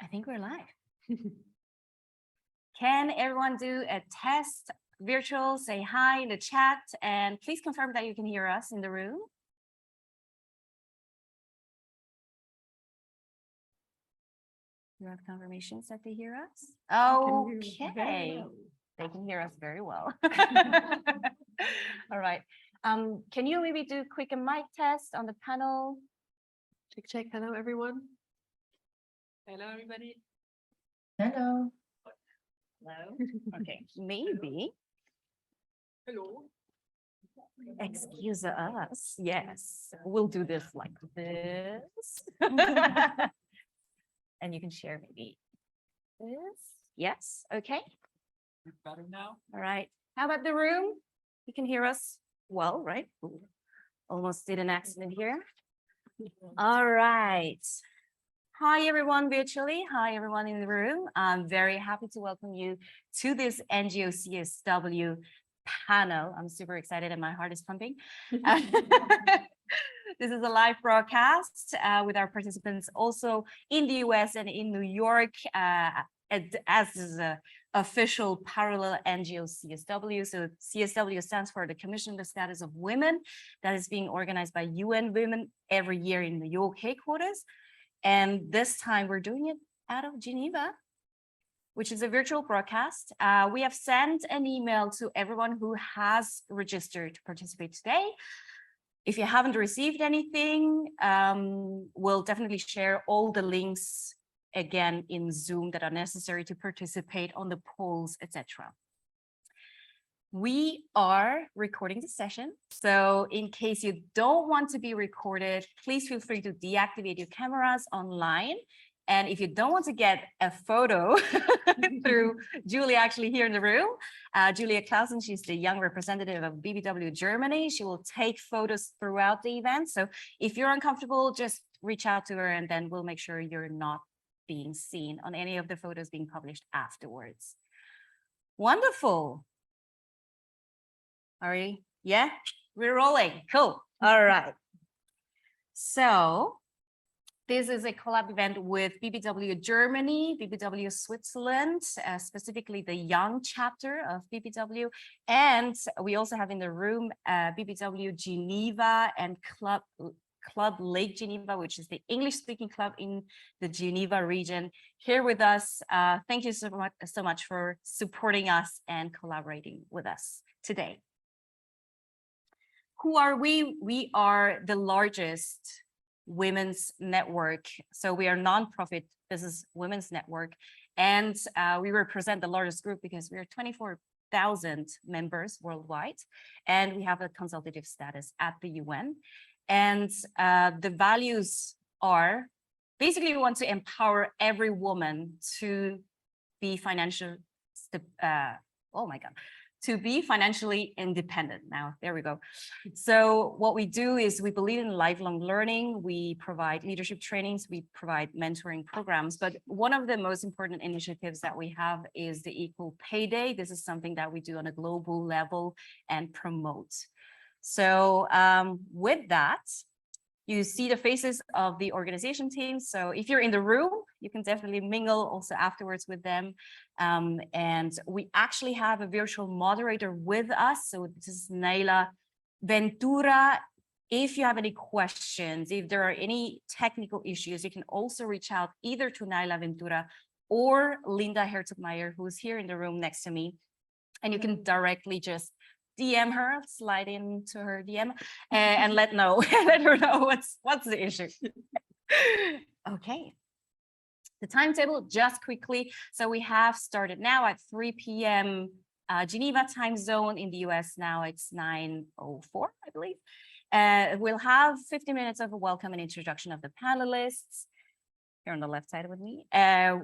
I think we're live. Can everyone do a test virtual, say hi in the chat, and please confirm that you can hear us in the room. You have confirmations that they hear us? Okay. They can hear us very well. All right. Can you maybe do quick a mic test on the panel? Check, check. Hello, everyone. Hello, everybody. Hello. Hello. Okay, maybe. Hello. Excuse us. Yes, we'll do this like this. And you can share maybe this. Yes, okay. Better now. All right. How about the room? You can hear us well, right? Ooh, almost did an accident here. All right. Hi, everyone virtually. Hi, everyone in the room. I'm very happy to welcome you to this NGO CSW panel. I'm super excited and my heart is pumping. This is a live broadcast with our participants also in the US and in New York as is an official parallel NGO CSW. So CSW stands for the Commission on the Status of Women, that is being organized by UN Women every year in New York headquarters. And this time we're doing it out of Geneva, which is a virtual broadcast. We have sent an email to everyone who has registered to participate today. If you haven't received anything, we'll definitely share all the links again in Zoom that are necessary to participate on the polls, etc. We are recording the session. So in case you don't want to be recorded, please feel free to deactivate your cameras online. And if you don't want to get a photo through Julia actually here in the room, Julia Clausen, she's the young representative of BPW Germany. She will take photos throughout the event. So if you're uncomfortable, just reach out to her and then we'll make sure you're not being seen on any of the photos being published afterwards. Wonderful. Are we? Yeah, we're rolling. Cool. All right. So this is a collab event with BPW Germany, BPW Switzerland, specifically the young chapter of BPW. And we also have in the room BPW Geneva and Club Lake Geneva, which is the English-speaking club in the Geneva region, here with us. Thank you so much for supporting us and collaborating with us today. Who are we? We are the largest women's network. So we are a nonprofit business women's network. And we represent the largest group because we are 24,000 members worldwide. And we have a consultative status at the UN. And the values are basically we want to empower every woman to be financially independent. Now, there we go. So what we do is we believe in lifelong learning. We provide leadership trainings. We provide mentoring programs. But one of the most important initiatives that we have is the Equal Pay Day. This is something that we do on a global level and promote. So with that, you see the faces of the organization team. So if you're in the room, you can definitely mingle also afterwards with them. And we actually have a virtual moderator with us. So this is Naila Ventura. If you have any questions, if there are any technical issues, you can also reach out either to Naila Ventura or Linda Herzogmeyer, who's here in the room next to me. And you can directly just DM her, slide into her DM and let her know what's the issue. Okay. The timetable just quickly. So we have started now at 3 p.m. Geneva time zone. In the US now it's 9:04, I believe. We'll have 50 minutes of a welcome and introduction of the panelists. Here on the left side with me.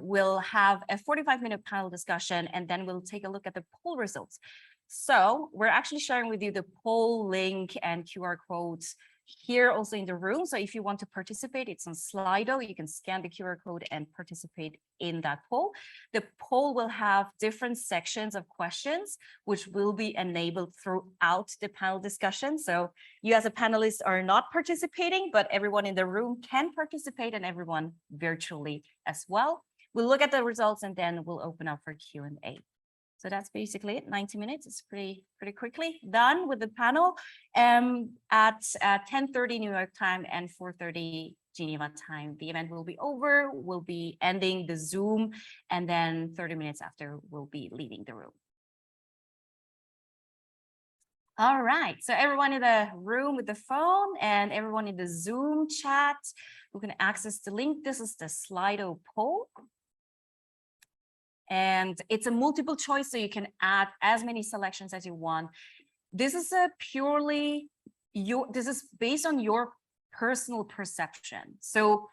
We'll have a 45-minute panel discussion and then we'll take a look at the poll results. So we're actually sharing with you the poll link and QR codes here also in the room. So if you want to participate, it's on Slido. You can scan the QR code and participate in that poll. The poll will have different sections of questions, which will be enabled throughout the panel discussion. So you as a panelist are not participating, but everyone in the room can participate and everyone virtually as well. We'll look at the results and then we'll open up for Q&A. So that's basically it. 90 minutes. It's pretty quickly done with the panel. At 10:30 New York time and 4:30 Geneva time, the event will be over. We'll be ending the Zoom, and then 30 minutes after, we'll be leaving the room. All right, so everyone in the room with the phone and everyone in the Zoom chat, who can access the link. This is the Slido poll. And it's a multiple choice, so you can add as many selections as you want. This is this is based on your personal perception. So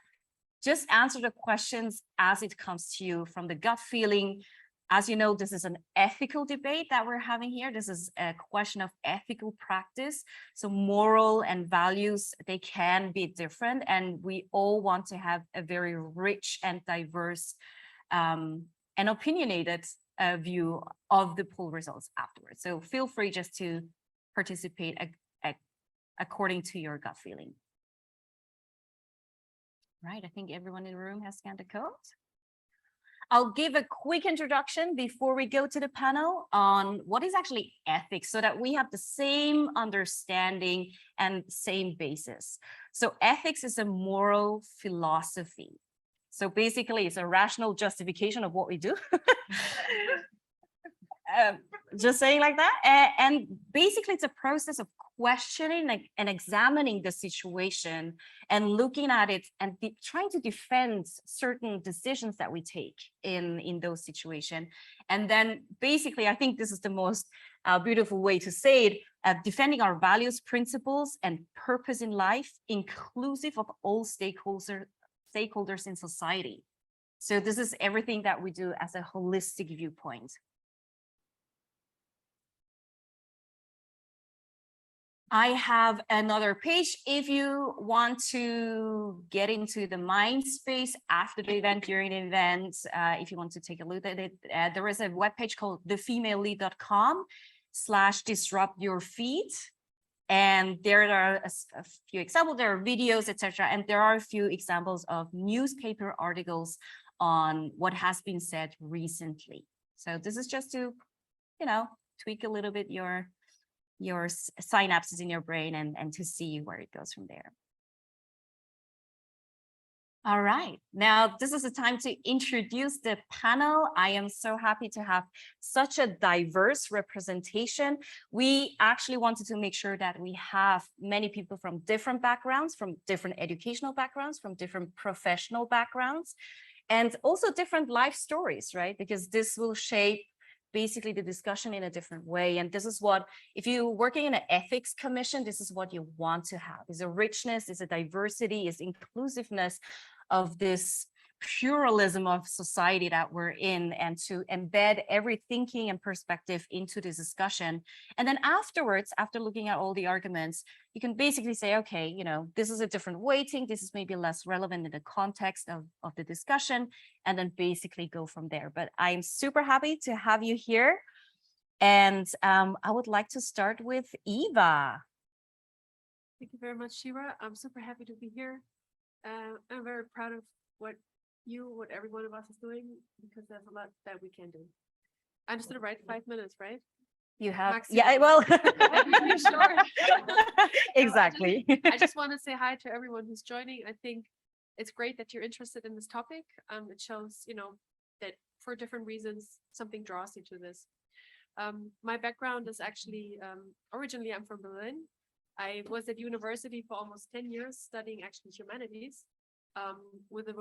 just answer the questions as it comes to you from the gut feeling. As you know, this is an ethical debate that we're having here. This is a question of ethical practice. So moral and values, they can be different. And we all want to have a very rich and diverse and opinionated view of the poll results afterwards. So feel free just to participate according to your gut feeling. Right, I think everyone in the room has scanned the code. I'll give a quick introduction before we go to the panel on what is actually ethics, so that we have the same understanding and same basis. So ethics is a moral philosophy. So basically, it's a rational justification of what we do. Just saying like that. And basically, it's a process of questioning and examining the situation and looking at it and trying to defend certain decisions that we take in those situations. And then basically, I think this is the most beautiful way to say it, defending our values, principles, and purpose in life, inclusive of all stakeholders in society. So this is everything that we do as a holistic viewpoint. I have another page if you want to get into the mind space after the event, during the event, if you want to take a look at it. There is a webpage called thefemalelead.com/disruptyourfeed. And there are a few examples, there are videos, etc. And there are a few examples of newspaper articles on what has been said recently. So this is just to, tweak a little bit your synapses in your brain and to see where it goes from there. All right, now this is the time to introduce the panel. I am so happy to have such a diverse representation. We actually wanted to make sure that we have many people from different backgrounds, from different educational backgrounds, from different professional backgrounds, and also different life stories, right? Because this will shape basically the discussion in a different way. And this is what, if you're working in an ethics commission, this is what you want to have, is a richness, is a diversity, is inclusiveness of this pluralism of society that we're in, and to embed every thinking and perspective into this discussion. And then afterwards, after looking at all the arguments, you can basically say, okay, this is a different weighting, this is maybe less relevant in the context of the discussion, and then basically go from there. But I'm super happy to have you here. And I would like to start with Eva. Thank you very much, Sheerah. I'm super happy to be here. I'm very proud of what every one of us is doing, because there's a lot that we can do. I understood it right, 5 minutes, right? You have, Maximum. yeah, well, Sure. Exactly. I just want to say hi to everyone who's joining. I think it's great that you're interested in this topic. It shows, that for different reasons, something draws you to this. My background is actually, originally I'm from Berlin. I was at university for almost 10 years studying actually humanities, with a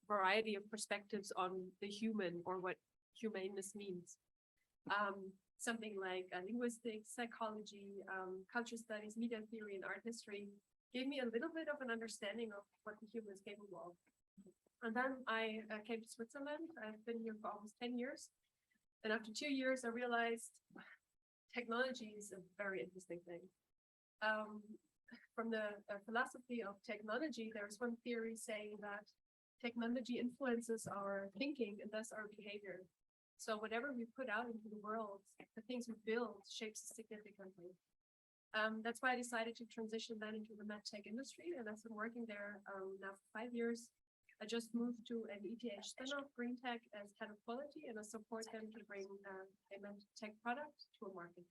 variety of perspectives on the human, or what humaneness means. Something like linguistics, psychology, culture studies, media theory, and art history gave me a little bit of an understanding of what the human is capable of. And then I came to Switzerland. I've been here for almost 10 years. And after 2 years, I realized technology is a very interesting thing. From the philosophy of technology, there's one theory saying that technology influences our thinking and thus our behavior. So whatever we put out into the world, the things we build shapes us significantly. That's why I decided to transition then into the medtech industry, and I've been working there now for 5 years, I just moved to an ETH spin-off, Greenteg, as head of quality, and I support them to bring a tech product to a market.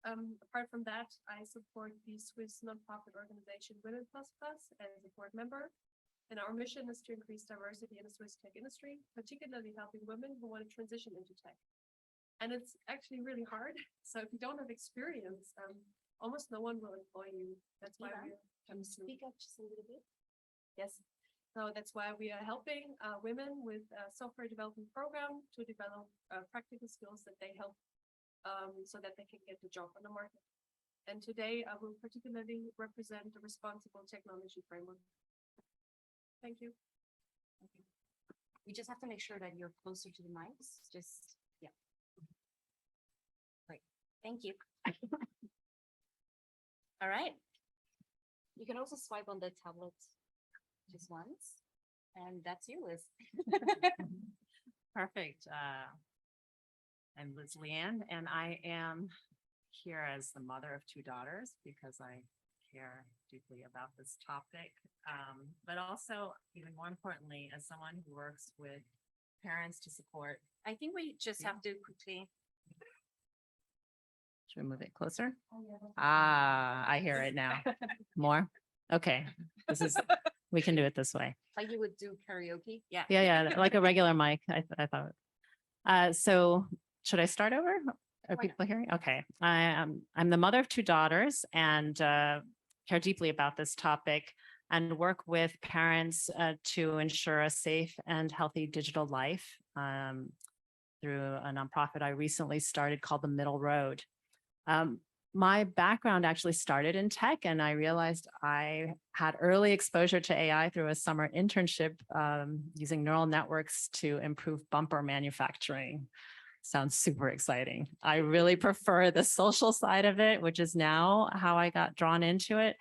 Apart from that, I support the Swiss nonprofit organization Women++ as a board member. And our mission is to increase diversity in the Swiss tech industry, particularly helping women who want to transition into tech. And it's actually really hard. So if you don't have experience, almost no one will employ you. That's why we can speak up just a little bit. Yes. So that's why we are helping women with a software development program to develop practical skills that they help so that they can get the job on the market. And today I will particularly represent the responsible technology framework. Thank you. Okay. We just have to make sure that you're closer to the mics. Just, yeah. Great. Thank you. All right. You can also swipe on the tablet just once, and that's you, Liz. Perfect. I'm Lian, and I am here as the mother of 2 daughters because I care deeply about this topic, but also, even more importantly, as someone who works with parents to support. I think we just have to quickly. Should we move it closer? Ah, I hear it now. More? Okay. We can do it this way. Like you would do karaoke. Yeah. Yeah, like a regular mic, I thought. So should I start over? Are Why people hearing? Okay. I'm the mother of 2 daughters and care deeply about this topic and work with parents to ensure a safe and healthy digital life through a nonprofit I recently started called The Middle Road. My background actually started in tech, and I realized I had early exposure to AI through a summer internship using neural networks to improve bumper manufacturing. Sounds super exciting. I really prefer the social side of it, which is now how I got drawn into it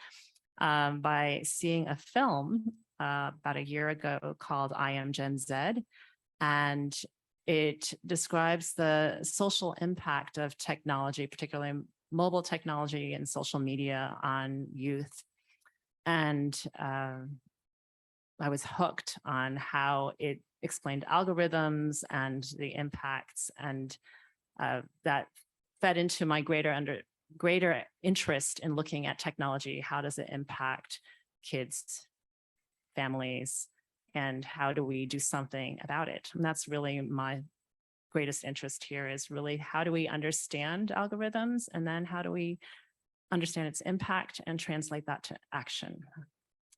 by seeing a film about a year ago called I Am Gen Z. And it describes the social impact of technology, particularly mobile technology and social media on youth. And I was hooked on how it explained algorithms and the impacts, and that fed into my greater interest in looking at technology. How does it impact kids, families, and how do we do something about it? And that's really my greatest interest here, is really how do we understand algorithms, and then how do we understand its impact and translate that to action.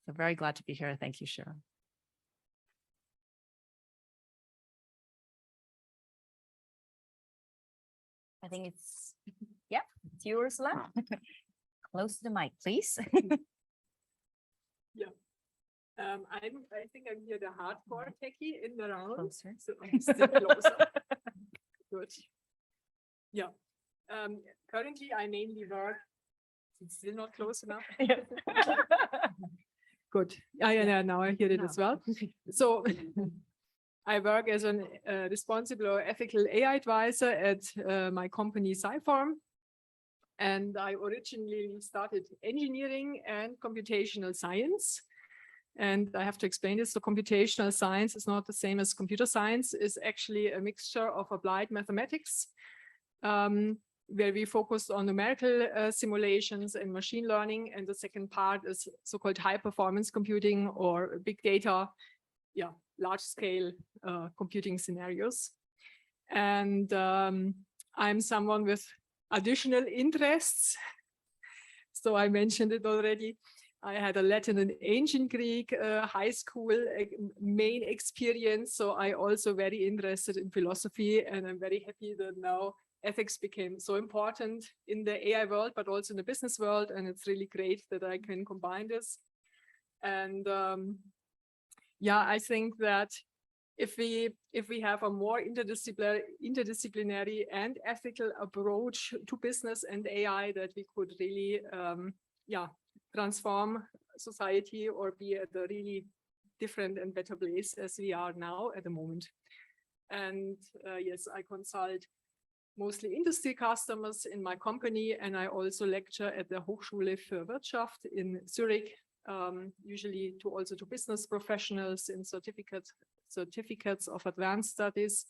So very glad to be here. Thank you, Sheerah. I think it's, yeah, it's you, Ursula. Close to the mic, please. I think I'm here the hardcore techie in the round. Closer. So I'm still closer. Good. Yeah. Currently, I mainly work. It's still not close enough. Good. Yeah, now I hear it as well. So I work as a responsible or ethical AI advisor at my company Sciform. And I originally started engineering and computational science. And I have to explain this. So computational science is not the same as computer science. It's actually a mixture of applied mathematics, where we focused on numerical simulations and machine learning. And the second part is so-called high performance computing or big data, large scale computing scenarios. And I'm someone with additional interests. So I mentioned it already. I had a Latin and ancient Greek high school main experience. So I also very interested in philosophy, and I'm very happy that now ethics became so important in the AI world, but also in the business world. And it's really great that I can combine this. And I think that if we have a more interdisciplinary and ethical approach to business and AI, that we could really transform society or be at a really different and better place as we are now at the moment. And yes, I consult mostly industry customers in my company, and I also lecture at the Hochschule für Wirtschaft in Zurich, usually also to business professionals in certificates of advanced studies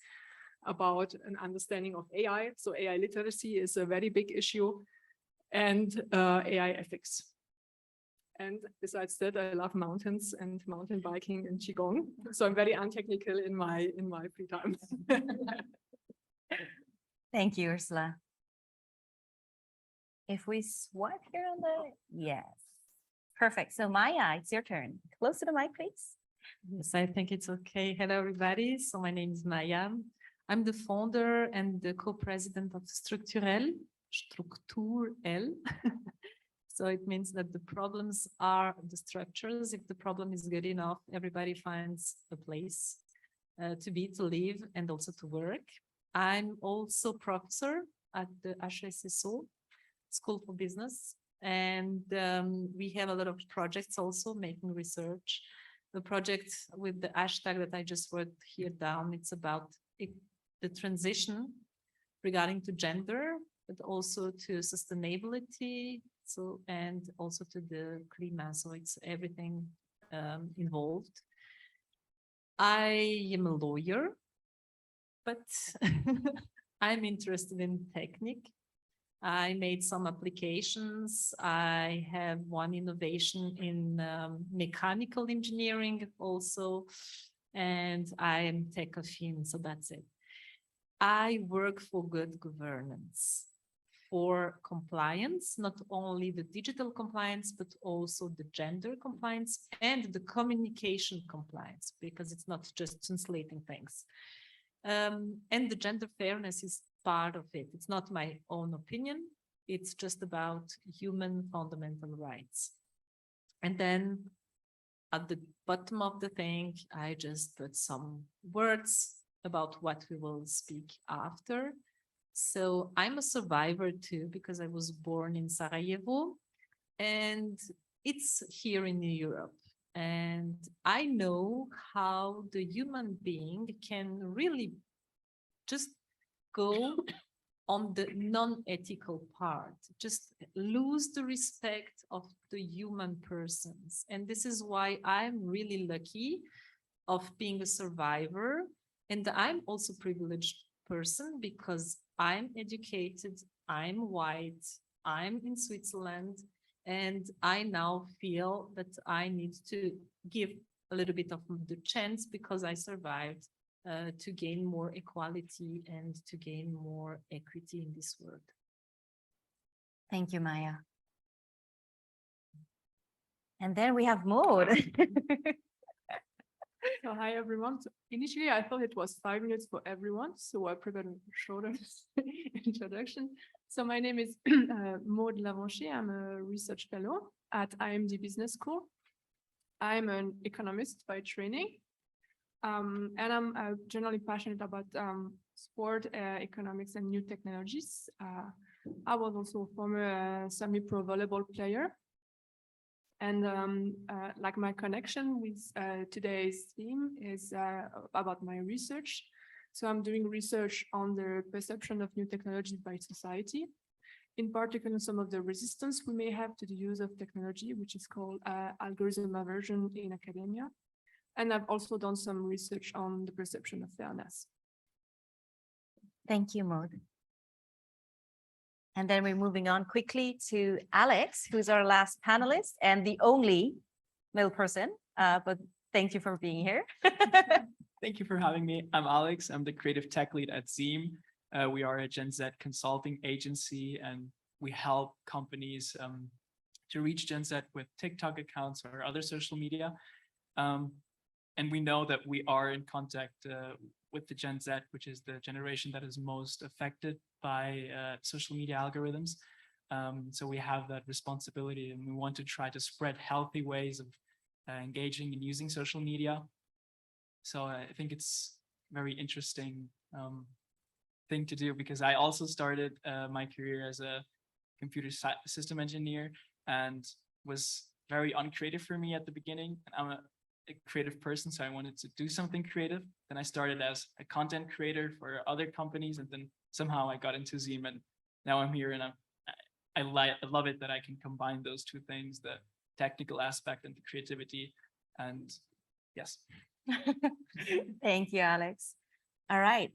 about an understanding of AI. So AI literacy is a very big issue, and AI ethics. And besides that, I love mountains and mountain biking and Qigong. So I'm very untechnical in my free time. Thank you, Ursula. If we swipe here on the, yes. Perfect. So Maya, it's your turn. Close to the mic, please. Yes, I think it's okay. Hello, everybody. So my name is Maya. I'm the founder and the co-president of StrukturELLE. So it means that the problems are the structures. If the problem is good enough, everybody finds a place to be, to live, and also to work. I'm also professor at the HSSO, School for Business. And we have a lot of projects also making research. The project with the hashtag that I just wrote here down, it's about the transition regarding to gender, but also to sustainability, so and also to the climate. So it's everything involved. I am a lawyer, but I'm interested in technique. I made some applications. I have one innovation in mechanical engineering also, and I am tech-affine, so that's it. I work for good governance, for compliance, not only the digital compliance, but also the gender compliance and the communication compliance, because it's not just translating things. And the gender fairness is part of it. It's not my own opinion. It's just about human fundamental rights. And then at the bottom of the thing, I just put some words about what we will speak after. So I'm a survivor too, because I was born in Sarajevo, and it's here in Europe. And I know how the human being can really just go on the non-ethical part, just lose the respect of the human persons. And this is why I'm really lucky of being a survivor. And I'm also a privileged person because I'm educated, I'm white, I'm in Switzerland, and I now feel that I need to give a little bit of the chance because I survived to gain more equality and to gain more equity in this world. Thank you, Maya. And then we have Maude. So hi everyone. So initially I thought it was 5 minutes for everyone, so I prepared a shorter introduction. So my name is Maude Lavanchy. I'm a research fellow at IMD Business School. I'm an economist by training, and I'm generally passionate about sport, economics, and new technologies. I was also a former semi-pro volleyball player. And like my connection with today's theme is about my research. So I'm doing research on the perception of new technologies by society, in particular some of the resistance we may have to the use of technology, which is called algorithm aversion in academia. And I've also done some research on the perception of fairness. Thank you, Maude. And then we're moving on quickly to Alex, who's our last panelist and the only male person, but thank you for being here. Thank you for having me. I'm Alex. I'm the creative tech lead at Zeam. We are a Gen Z consulting agency, and we help companies to reach Gen Z with TikTok accounts or other social media. And we know that we are in contact with the Gen Z, which is the generation that is most affected by social media algorithms. So we have that responsibility, and we want to try to spread healthy ways of engaging and using social media. So I think it's a very interesting thing to do, because I also started my career as a computer system engineer, and was very uncreative for me at the beginning. And I'm a creative person, so I wanted to do something creative. Then I started as a content creator for other companies, and then somehow I got into Zeam, and now I'm here, and I love it that I can combine those two things, the technical aspect and the creativity. And yes. Thank you, Alex. All right.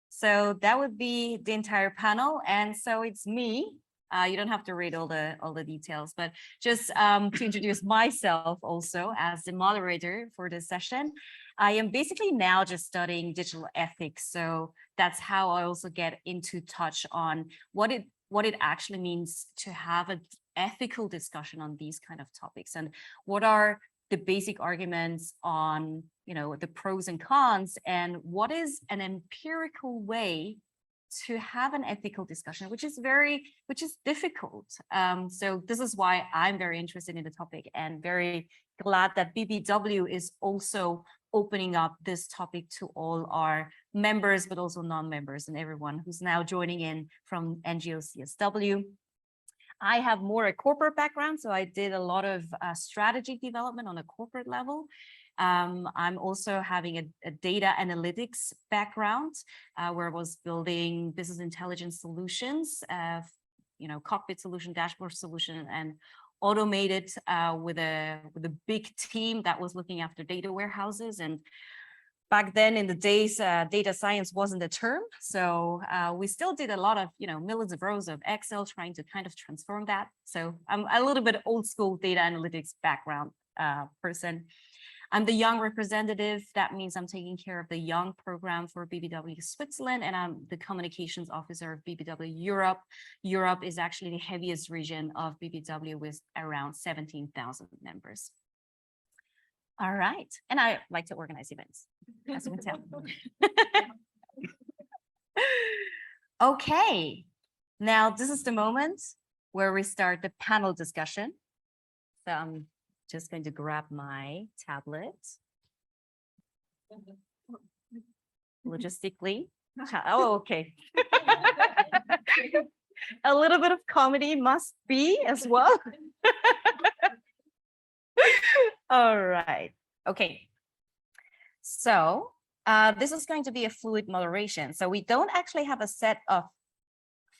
So that would be the entire panel. And so it's me. You don't have to read all the details, but just to introduce myself also as the moderator for this session. I am basically now just studying digital ethics. So that's how I also get into touch on what it actually means to have an ethical discussion on these kind of topics, and what are the basic arguments on, the pros and cons, and what is an empirical way to have an ethical discussion, which is difficult. So this is why I'm very interested in the topic and very glad that BPW is also opening up this topic to all our members, but also non-members and everyone who's now joining in from NGO CSW. I have more a corporate background, so I did a lot of strategy development on a corporate level. I'm also having a data analytics background where I was building business intelligence solutions, cockpit solution, dashboard solution, and automated with a big team that was looking after data warehouses. And back then in the days, data science wasn't a term. So we still did a lot of, millions of rows of Excel trying to kind of transform that. So I'm a little bit old school data analytics background person. I'm the young representative. That means I'm taking care of the young program for BPW Switzerland, and I'm the communications officer of BPW Europe. Europe is actually the heaviest region of BPW with around 17,000 members. All right. And I like to organize events, as you can tell. Okay. Now this is the moment where we start the panel discussion. So I'm just going to grab my tablet. Logistically. Oh, okay. A little bit of comedy must be as well. All right. Okay. So this is going to be a fluid moderation. So we don't actually have a set of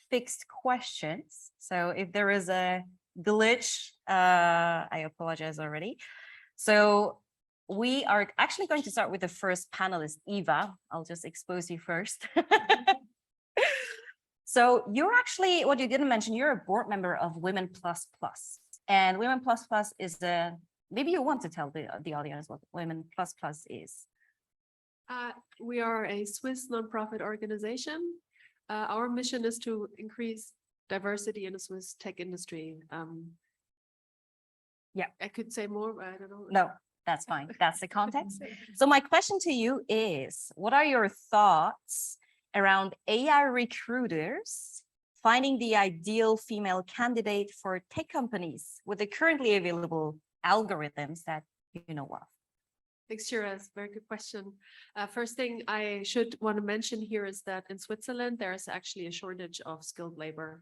fixed questions. So if there is a glitch, I apologize already. So we are actually going to start with the first panelist, Eva. I'll just expose you first. So you're actually, what you didn't mention, you're a board member of Women++. And Women++ is the, maybe you want to tell the audience what Women++ is. We are a Swiss nonprofit organization. Our mission is to increase diversity in the Swiss tech industry. Yeah, I could say more, but I don't know. No, that's fine. That's the context. So my question to you is, what are your thoughts around AI recruiters finding the ideal female candidate for tech companies with the currently available algorithms that you know of? Thanks, Sheerah. That's a very good question. First thing I should want to mention here is that in Switzerland, there is actually a shortage of skilled labor.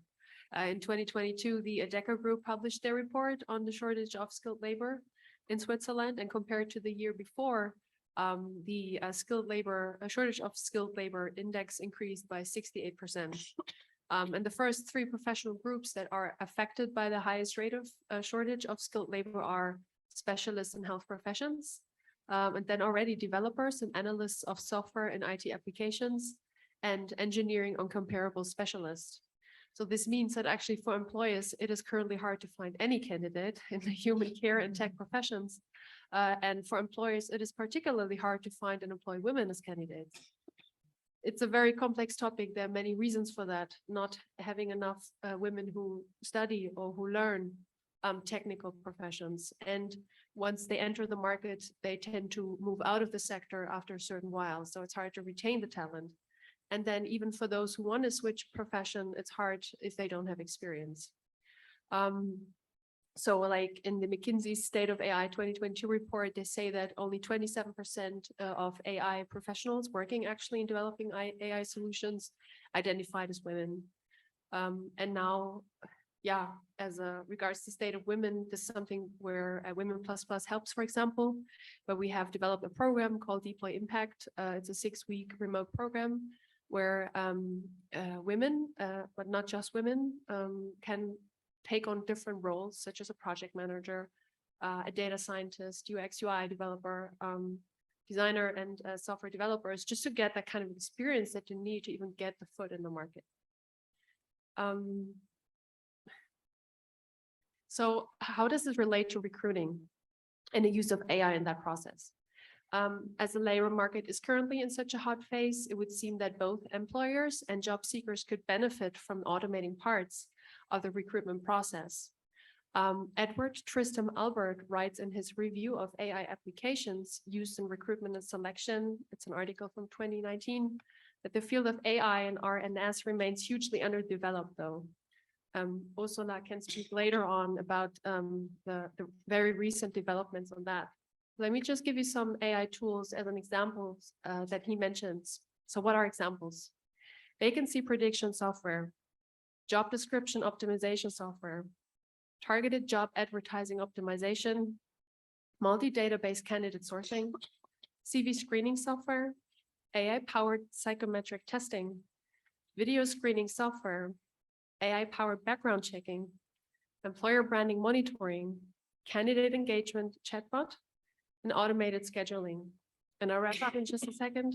In 2022, the Adecco Group published their report on the shortage of skilled labor in Switzerland, and compared to the year before, the shortage of skilled labor index increased by 68%. And the first three professional groups that are affected by the highest rate of shortage of skilled labor are specialists in health professions, and then already developers and analysts of software and IT applications, and engineering on comparable specialists. So this means that actually for employers, it is currently hard to find any candidate in the human care and tech professions. And for employers, it is particularly hard to find and employ women as candidates. It's a very complex topic. There are many reasons for that. Not having enough women who study or who learn technical professions. And once they enter the market, they tend to move out of the sector after a certain while. So it's hard to retain the talent. And then even for those who want to switch profession, it's hard if they don't have experience. So like in the McKinsey State of AI 2022 report, they say that only 27% of AI professionals working actually in developing AI solutions identified as women. And now, yeah, as regards to state of women, this is something where Women++ helps, for example, but we have developed a program called Deploy Impact. It's a 6-week remote program where women, but not just women, can take on different roles, such as a project manager, a data scientist, UX, UI developer, designer, and software developers, just to get that kind of experience that you need to even get the foot in the market. So how does this relate to recruiting and the use of AI in that process? As the labor market is currently in such a hot phase, it would seem that both employers and job seekers could benefit from automating parts of the recruitment process. Edward Tristram Albert writes in his review of AI applications used in recruitment and selection, it's an article from 2019, that the field of AI and RNS remains hugely underdeveloped though. Ursula can speak later on about the very recent developments on that. Let me just give you some AI tools as an example that he mentions. So what are examples? Vacancy prediction software, job description optimization software, targeted job advertising optimization, multi-database candidate sourcing, CV screening software, AI-powered psychometric testing, video screening software, AI-powered background checking, employer branding monitoring, candidate engagement chatbot, and automated scheduling. And I'll wrap up in just a second.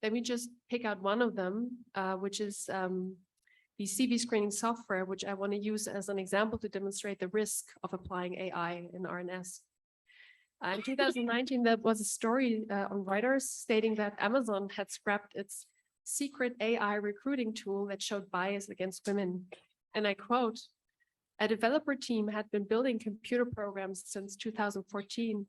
Let me just pick out one of them, which is the CV screening software, which I want to use as an example to demonstrate the risk of applying AI in RNS. In 2019, there was a story on Reuters stating that Amazon had scrapped its secret AI recruiting tool that showed bias against women. And I quote, "A developer team had been building computer programs since 2014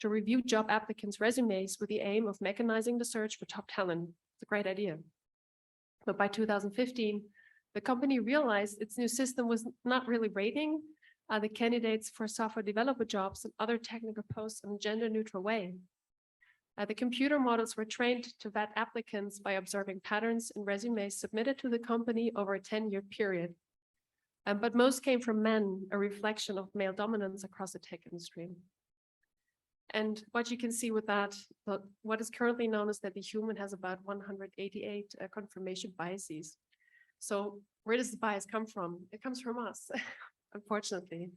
to review job applicants' resumes with the aim of mechanizing the search for top talent." It's a great idea. But by 2015, the company realized its new system was not really rating the candidates for software developer jobs and other technical posts in a gender-neutral way. The computer models were trained to vet applicants by observing patterns in resumes submitted to the company over a 10-year period. But most came from men, a reflection of male dominance across the tech industry. And what you can see with that, what is currently known is that the human has about 188 confirmation biases. So where does the bias come from? It comes from us, unfortunately.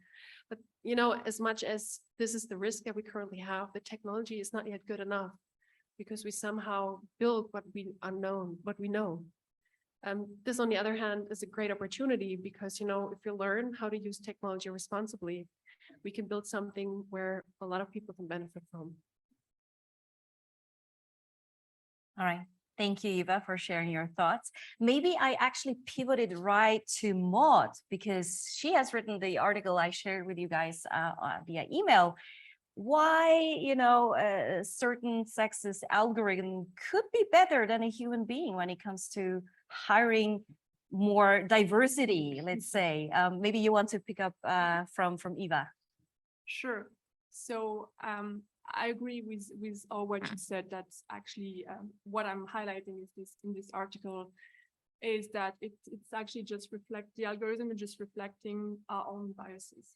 But you know, as much as this is the risk that we currently have, the technology is not yet good enough because we somehow build what we know. This, on the other hand, is a great opportunity because, you know, if you learn how to use technology responsibly, we can build something where a lot of people can benefit from. All right. Thank you, Eva, for sharing your thoughts. Maybe I actually pivoted right to Maude because she has written the article I shared with you guys via email. Why, you know, a certain sexist algorithm could be better than a human being when it comes to hiring more diversity, let's say. Maybe you want to pick up from Eva. Sure. So I agree with all what you said. That's actually what I'm highlighting is this in this article is that it's actually just the algorithm is just reflecting our own biases.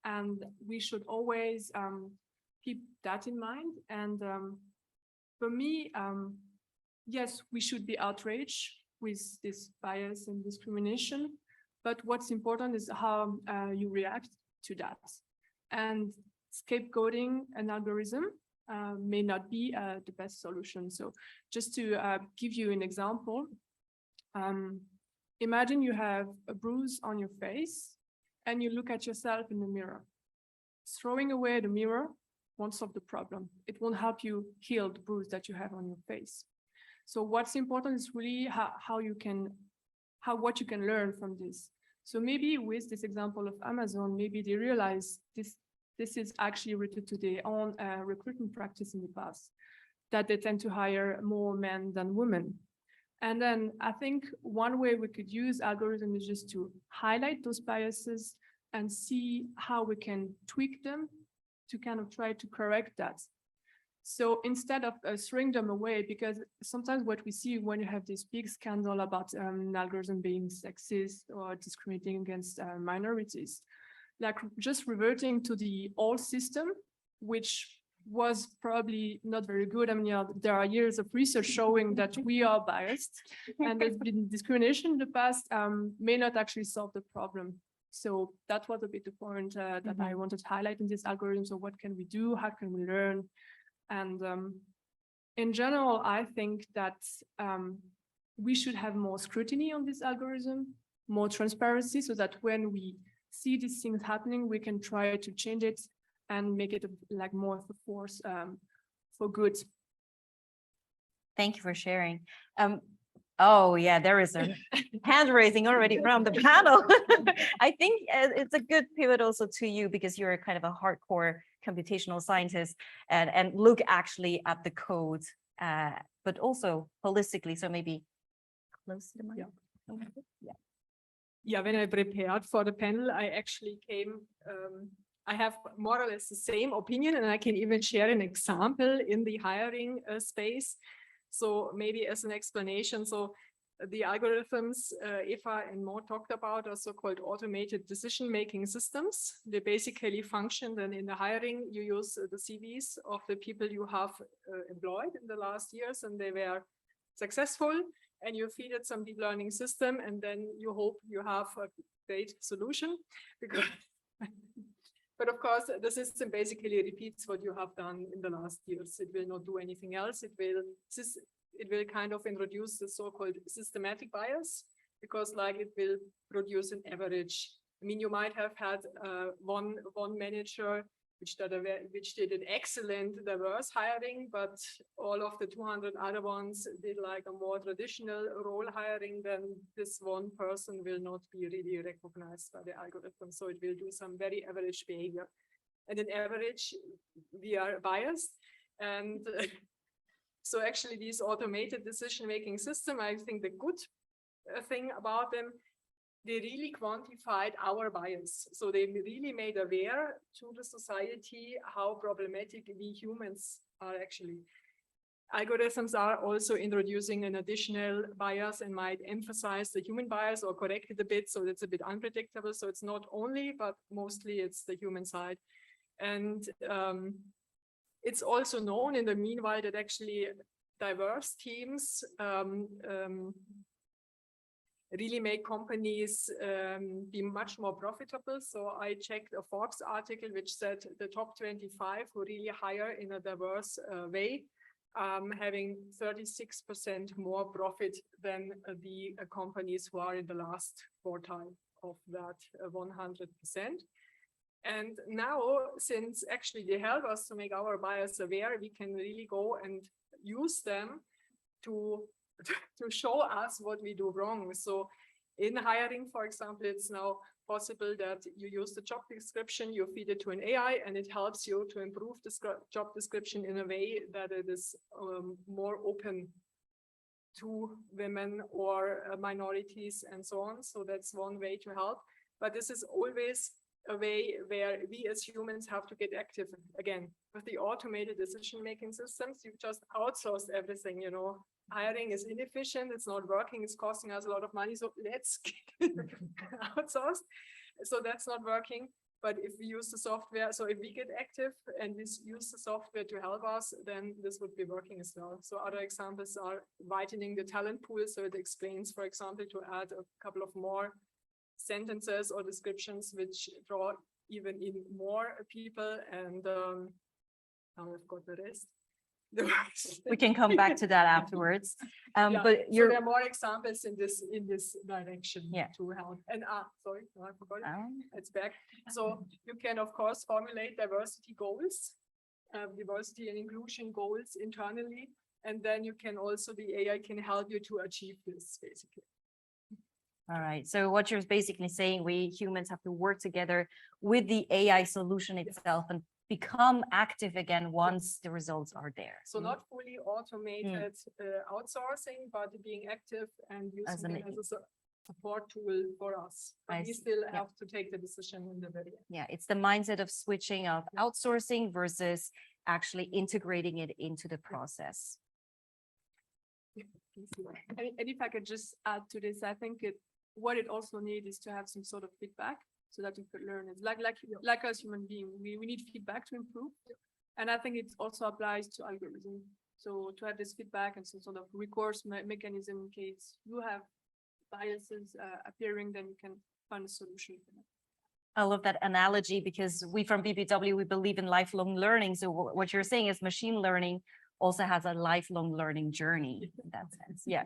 And we should always keep that in mind. And for me, yes, we should be outraged with this bias and discrimination. But what's important is how you react to that. And scapegoating an algorithm may not be the best solution. So just to give you an example, imagine you have a bruise on your face and you look at yourself in the mirror. Throwing away the mirror won't solve the problem. It won't help you heal the bruise that you have on your face. So what's important is really what you can learn from this. So maybe with this example of Amazon, maybe they realize this is actually rooted to their own recruitment practice in the past, that they tend to hire more men than women. And then I think one way we could use algorithm is just to highlight those biases and see how we can tweak them to kind of try to correct that. So instead of throwing them away, because sometimes what we see when you have this big scandal about an algorithm being sexist or discriminating against minorities, like just reverting to the old system, which was probably not very good. I mean, yeah, there are years of research showing that we are biased and there's been discrimination in the past, may not actually solve the problem. So that was a bit the point that I wanted to highlight in this algorithm. So what can we do? How can we learn? And in general, I think that we should have more scrutiny on this algorithm, more transparency, so that when we see these things happening, we can try to change it and make it like more of a force for good. Thank you for sharing. Oh yeah, there is a hand raising already from the panel. I think it's a good pivot also to you, because you're kind of a hardcore computational scientist and look actually at the code, but also holistically. So maybe close to the mic. Yeah. Yeah, when I prepared for the panel, I actually came, I have more or less the same opinion, and I can even share an example in the hiring space. So maybe as an explanation, so the algorithms Eva and Maude talked about are so-called automated decision-making systems. They basically function then in the hiring. You use the CVs of the people you have employed in the last years, and they were successful. And you feed it some deep learning system, and then you hope you have a great solution. Because but of course, the system basically repeats what you have done in the last years. It will not do anything else. It will kind of introduce the so-called systematic bias, because like it will produce an average. I mean, you might have had one manager which did an excellent diverse hiring, but all of the 200 other ones did like a more traditional role hiring. Then this one person will not be really recognized by the algorithm. So it will do some very average behavior. And in average, we are biased. And so actually these automated decision-making system, I think the good thing about them, they really quantified our bias. So they really made aware to the society how problematic we humans are actually. Algorithms are also introducing an additional bias and might emphasize the human bias or correct it a bit. So it's a bit unpredictable. So it's not only, but mostly it's the human side. And it's also known in the meanwhile that actually diverse teams really make companies be much more profitable. So I checked a Forbes article which said the top 25 who really hire in a diverse way, having 36% more profit than the companies who are in the last quartile of that 100%. And now, since actually they help us to make our bias aware, we can really go and use them to show us what we do wrong. So in hiring, for example, it's now possible that you use the job description, you feed it to an AI, and it helps you to improve the job description in a way that it is more open to women or minorities and so on. So that's one way to help. But this is always a way where we as humans have to get active again. With the automated decision-making systems, you just outsource everything, you know. Hiring is inefficient, it's not working, it's costing us a lot of money, so let's get outsourced. So that's not working. But if we use the software, so if we get active and we use the software to help us, then this would be working as well. So other examples are widening the talent pool. So it explains, for example, to add a couple of more sentences or descriptions which draw even in more people. And now I've got the rest. We can come back to that afterwards. Yeah, But so you're there are more examples in this direction to help. And sorry, no, I forgot it. It's back. So you can of course formulate diversity goals, diversity and inclusion goals internally, and then you can also, the AI can help you to achieve this basically. all right. So what you're basically saying, we humans have to work together with the AI solution itself and become active again once the results are there. So not fully automated outsourcing, but being active and using it as a support tool for us. But we still have to take the decision in the very end. Yeah, it's the mindset of switching of outsourcing versus actually integrating it into the process. And if I could just add to this, I think what it also needs is to have some sort of feedback, so that you could learn it. Like us human beings, we need feedback to improve. And I think it also applies to algorithm. So to have this feedback and some sort of recourse mechanism in case you have biases appearing, then you can find a solution for that. I love that analogy because we from BPW, we believe in lifelong learning. So what you're saying is machine learning also has a lifelong learning journey in that sense. Yeah.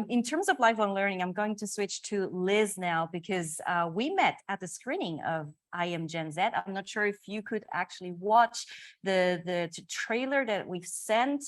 In terms of lifelong learning, I'm going to switch to Liz now because we met at the screening of I Am Gen Z. I'm not sure if you could actually watch the trailer that we've sent.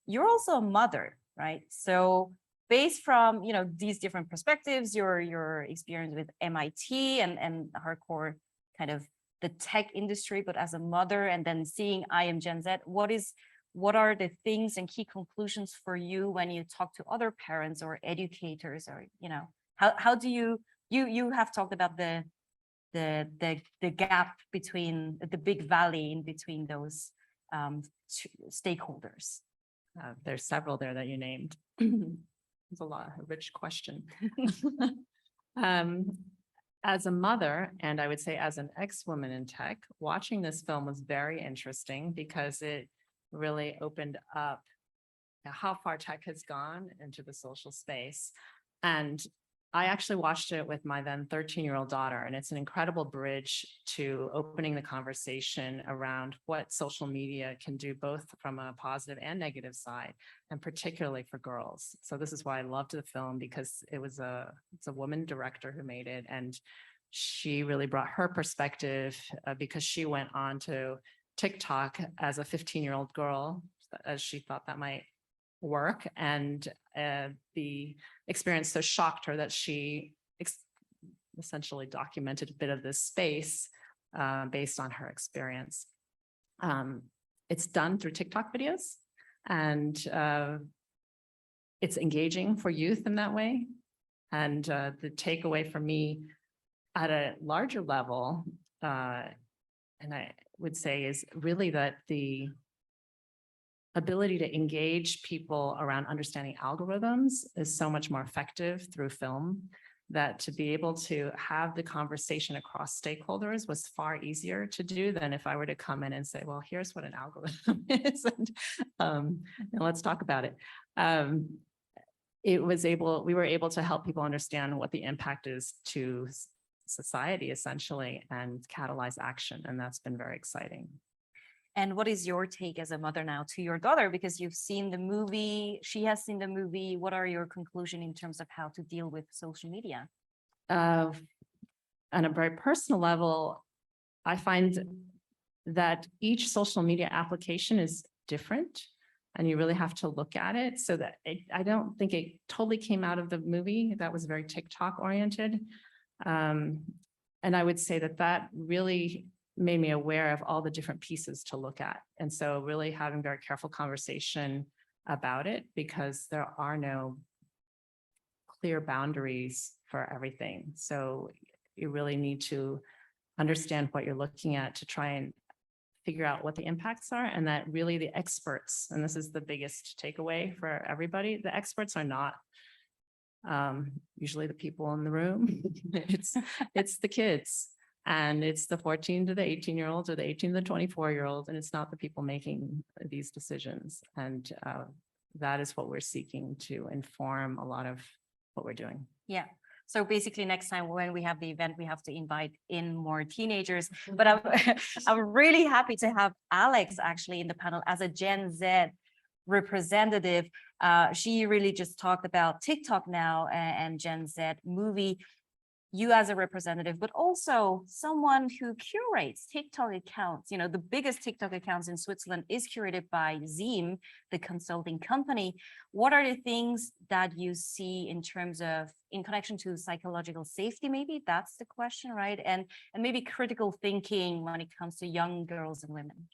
You're also a mother, right? So based from these different perspectives, your experience with MIT and hardcore kind of the tech industry, but as a mother, and then seeing I Am Gen Z, what are the things and key conclusions for you when you talk to other parents or educators, or how do you have talked about the gap between the big valley in between those stakeholders? There's several there that you named. It's a rich question. As a mother, and I would say as an ex-woman in tech, watching this film was very interesting because it really opened up how far tech has gone into the social space. And I actually watched it with my then 13-year-old daughter, and it's an incredible bridge to opening the conversation around what social media can do, both from a positive and negative side, and particularly for girls. So this is why I loved the film, because it's a woman director who made it, and she really brought her perspective because she went on to TikTok as a 15-year-old girl, as she thought that might work, and the experience so shocked her that she essentially documented a bit of this space based on her experience. It's done through TikTok videos, and it's engaging for youth in that way. And the takeaway for me at a larger level, and I would say, is really that the ability to engage people around understanding algorithms is so much more effective through film, that to be able to have the conversation across stakeholders was far easier to do than if I were to come in and say, well, here's what an algorithm is, and let's talk about it. We were able to help people understand what the impact is to society, essentially, and catalyze action. And that's been very exciting. And what is your take as a mother now to your daughter? Because you've seen the movie, she has seen the movie. What are your conclusions in terms of how to deal with social media? On a very personal level, I find that each social media application is different, and you really have to look at it. So that I don't think it totally came out of the movie. That was very TikTok oriented. And I would say that really made me aware of all the different pieces to look at. And so really having very careful conversation about it, because there are no clear boundaries for everything. So you really need to understand what you're looking at to try and figure out what the impacts are, and that really the experts, and this is the biggest takeaway for everybody, the experts are not usually the people in the room. It's the kids. And it's the 14 to the 18-year-olds or the 18 to the 24-year-olds, and it's not the people making these decisions. And that is what we're seeking to inform a lot of what we're doing. Yeah. So basically next time when we have the event, we have to invite in more teenagers. But I'm really happy to have Alex actually in the panel as a Gen Z representative. She really just talked about TikTok now and Gen Z movie. You as a representative, but also someone who curates TikTok accounts. You know, the biggest TikTok accounts in Switzerland is curated by Zeam, the consulting company. What are the things that you see in terms of, in connection to psychological safety? Maybe that's the question, right? And maybe critical thinking when it comes to young girls and women.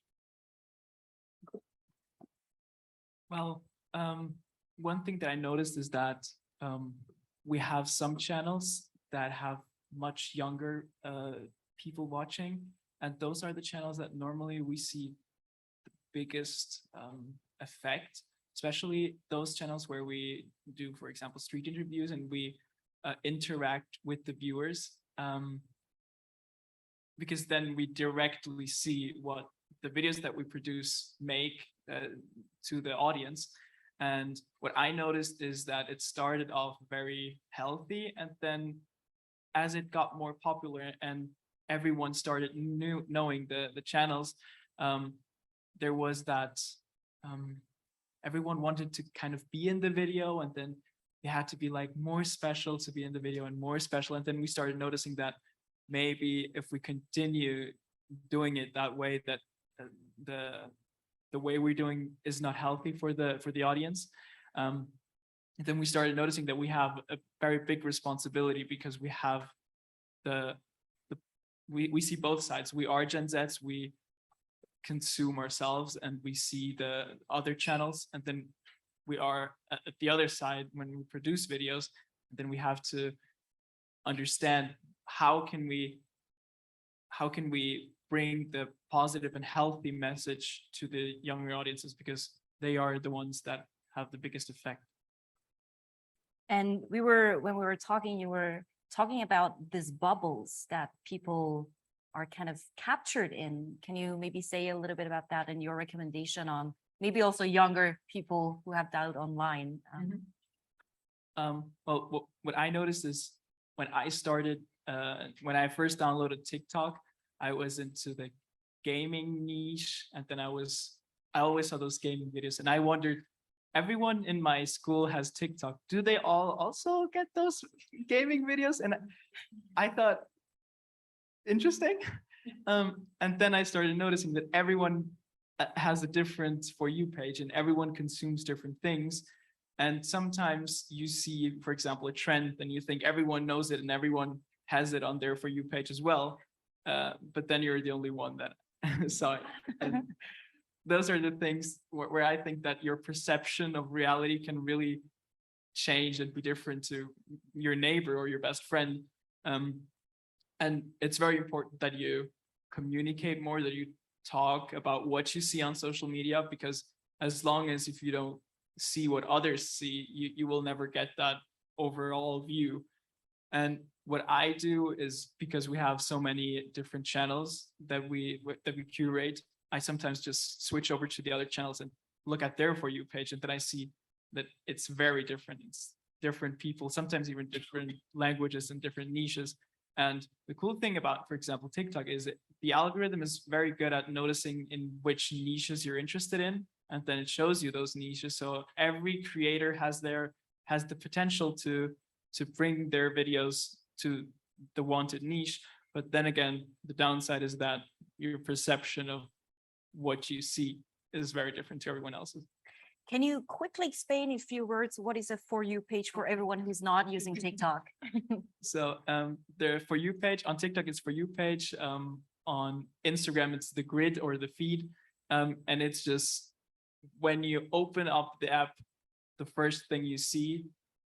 Well, one thing that I noticed is that we have some channels that have much younger people watching, and those are the channels that normally we see the biggest effect, especially those channels where we do, for example, street interviews, and we interact with the viewers, because then we directly see what the videos that we produce make to the audience. And what I noticed is that it started off very healthy, and then as it got more popular and everyone started knowing the channels, there was that everyone wanted to kind of be in the video, and then they had to be like more special to be in the video and more special. And then we started noticing that maybe if we continue doing it that way, that the way we're doing is not healthy for the audience. And then we started noticing that we have a very big responsibility, because we have we see both sides. We are Gen Zs, we consume ourselves, and we see the other channels, and then we are at the other side when we produce videos. And then we have to understand how can we bring the positive and healthy message to the younger audiences, because they are the ones that have the biggest effect. And when we were talking, you were talking about these bubbles that people are kind of captured in. Can you maybe say a little bit about that and your recommendation on maybe also younger people who have doubt online? Well, what I noticed is when I started, when I first downloaded TikTok, I was into the gaming niche, and then I always saw those gaming videos, and I wondered, everyone in my school has TikTok. Do they all also get those gaming videos? And I thought, interesting. And then I started noticing that everyone has a different For You page, and everyone consumes different things. And sometimes you see, for example, a trend, and you think everyone knows it and everyone has it on their For You page as well. But then you're the only one that saw it. And those are the things where I think that your perception of reality can really change and be different to your neighbor or your best friend. And it's very important that you communicate more, that you talk about what you see on social media, because as long as if you don't see what others see, you will never get that overall view. And what I do is, because we have so many different channels that we curate, I sometimes just switch over to the other channels and look at their For You page, and then I see that it's very different. It's different people, sometimes even different languages and different niches. And the cool thing about, for example, TikTok is that the algorithm is very good at noticing in which niches you're interested in, and then it shows you those niches. So every creator has the potential to bring their videos to the wanted niche. But then again, the downside is that your perception of what you see is very different to everyone else's. Can you quickly explain in a few words what is a For You page for everyone who's not using TikTok? So the For You page on TikTok is For You page. On Instagram, it's the grid or the feed. And it's just when you open up the app, the first thing you see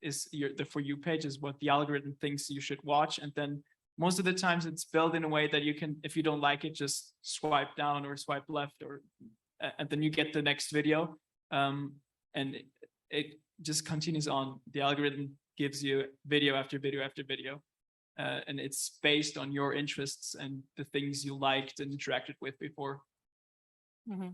is the For You page is what the algorithm thinks you should watch. And then most of the times it's built in a way that you can, if you don't like it, just swipe down or swipe left, and then you get the next video. And it just continues on. The algorithm gives you video after video after video. And it's based on your interests and the things you liked and interacted with before. Mm-hmm.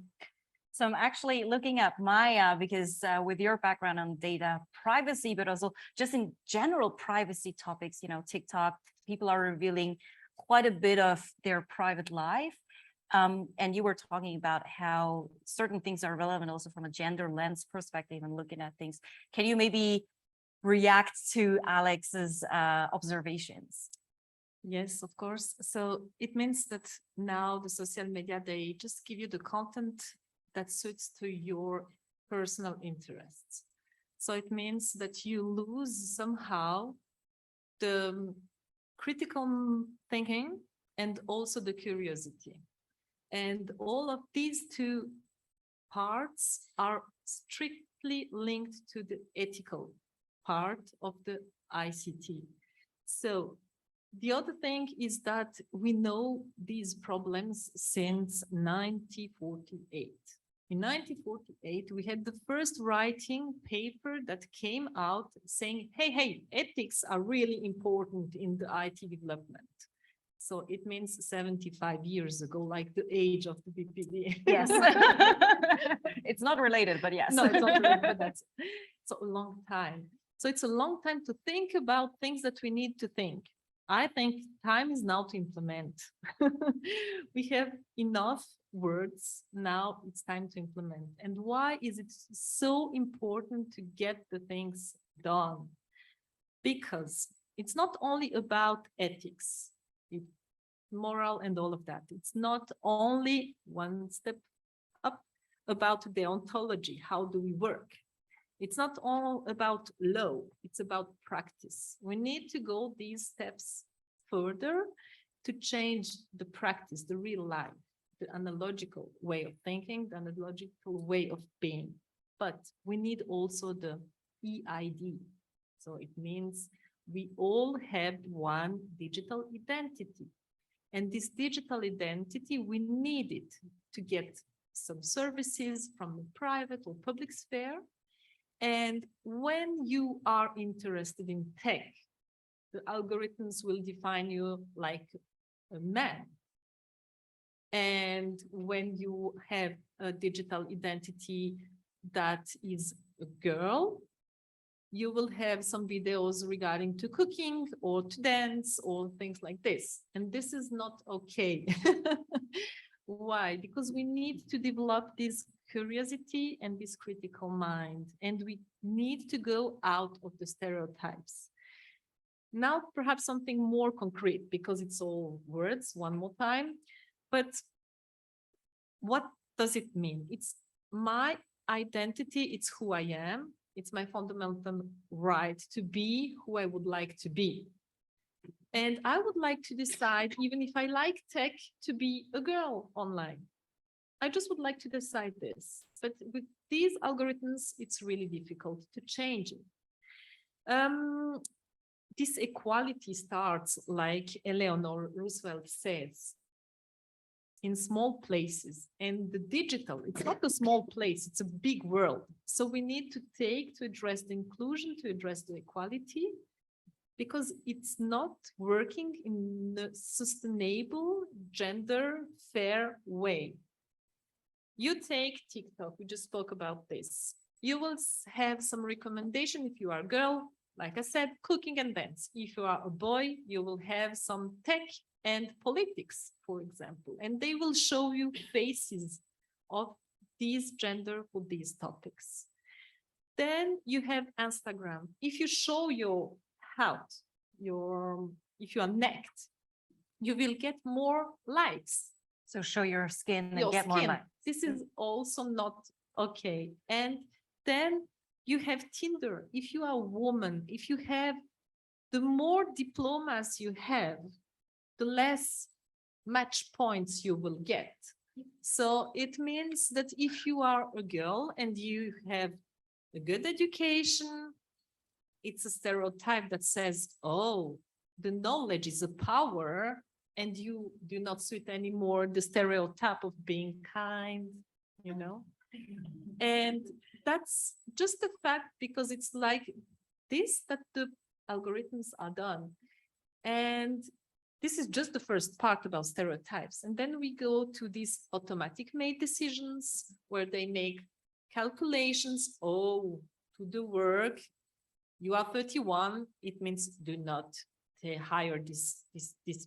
So I'm actually looking at Maya, because with your background on data privacy, but also just in general privacy topics, TikTok, people are revealing quite a bit of their private life. And you were talking about how certain things are relevant also from a gender lens perspective and looking at things. Can you maybe react to Alex's observations? Yes, of course. So it means that now the social media, they just give you the content that suits to your personal interests. So it means that you lose somehow the critical thinking and also the curiosity. And all of these two parts are strictly linked to the ethical part of the ICT. So the other thing is that we know these problems since 1948. In 1948, we had the first writing paper that came out saying, hey, ethics are really important in the IT development. So it means 75 years ago, like the age of the BPD. Yes. It's not related, but yes. No, it's not related, but it's a long time. So it's a long time to think about things that we need to think. I think time is now to implement. We have enough words. Now it's time to implement. And why is it so important to get the things done? Because it's not only about ethics, moral and all of that. It's not only one step up about deontology. How do we work? It's not all about law, it's about practice. We need to go these steps further to change the practice, the real life, the analogical way of thinking, the analogical way of being. But we need also the EID. So it means we all have one digital identity. And this digital identity, we need it to get some services from the private or public sphere. And when you are interested in tech, the algorithms will define you like a man. And when you have a digital identity that is a girl, you will have some videos regarding to cooking or to dance or things like this. And this is not okay. Why? Because we need to develop this curiosity and this critical mind, and we need to go out of the stereotypes. Now, perhaps something more concrete, because it's all words one more time, but what does it mean? It's my identity, it's who I am, it's my fundamental right to be who I would like to be. And I would like to decide, even if I like tech, to be a girl online. I just would like to decide this. But with these algorithms, it's really difficult to change it. This equality starts, like Eleanor Roosevelt says, in small places. And the digital, it's not a small place, it's a big world. So we need to address the inclusion, to address the equality, because it's not working in a sustainable, gender fair way. You take TikTok, we just spoke about this. You will have some recommendation if you are a girl, like I said, cooking and dance. If you are a boy, you will have some tech and politics, for example, and they will show you faces of these gender for these topics. Then you have Instagram. If you show your health, if you are naked, you will get more likes. So show your skin and Your get more skin. likes. This is also not okay. And then you have Tinder. If you are a woman, if you have, the more diplomas you have, the less match points you will get. So it means that if you are a girl and you have a good education, it's a stereotype that says, oh, the knowledge is a power, and you do not suit anymore the stereotype of being kind, you know? And that's just a fact, because it's like this that the algorithms are done. And this is just the first part about stereotypes. And then we go to these automatic made decisions where they make calculations. Oh, to do work, you are 31, it means do not hire this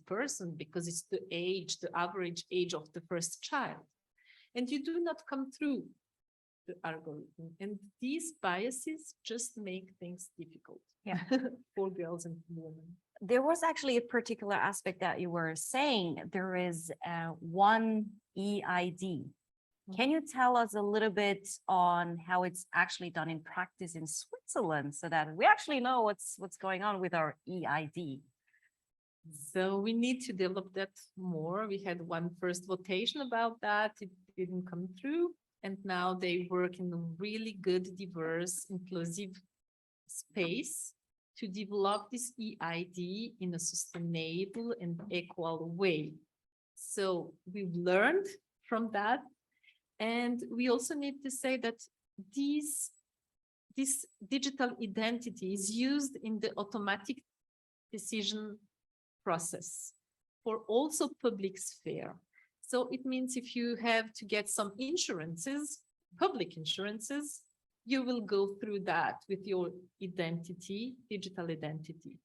person because it's the age, the average age of the first child. And you do not come through the algorithm. And these biases just make things difficult for girls and women. There was actually a particular aspect that you were saying. There is one EID. Can you tell us a little bit on how it's actually done in practice in Switzerland, so that we actually know what's going on with our EID? So we need to develop that more. We had one first votation about that. It didn't come through. And now they work in a really good, diverse, inclusive space to develop this EID in a sustainable and equal way. So we've learned from that. And we also need to say that this digital identity is used in the automatic decision process for also public sphere. So it means if you have to get some insurances, public insurances, you will go through that with your identity, digital identity.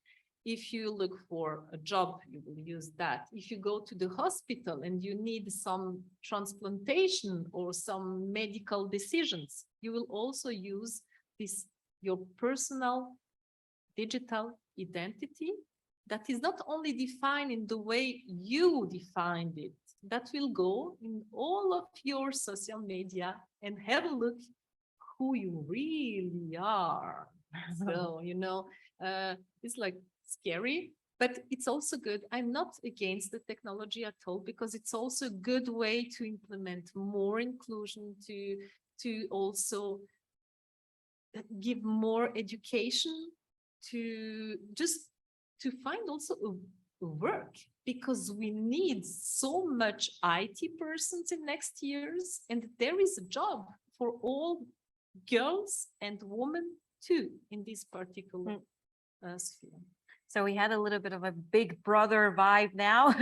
If you look for a job, you will use that. If you go to the hospital and you need some transplantation or some medical decisions, you will also use this, your personal digital identity that is not only defined in the way you defined it, that will go in all of your social media and have a look who you really are. So, you know, it's like scary, but it's also good. I'm not against the technology at all, because it's also a good way to implement more inclusion, to also give more education, to just to find also a work, because we need so much IT persons in next years, and there is a job for all girls and women too in this particular sphere. So we had a little bit of a big brother vibe now,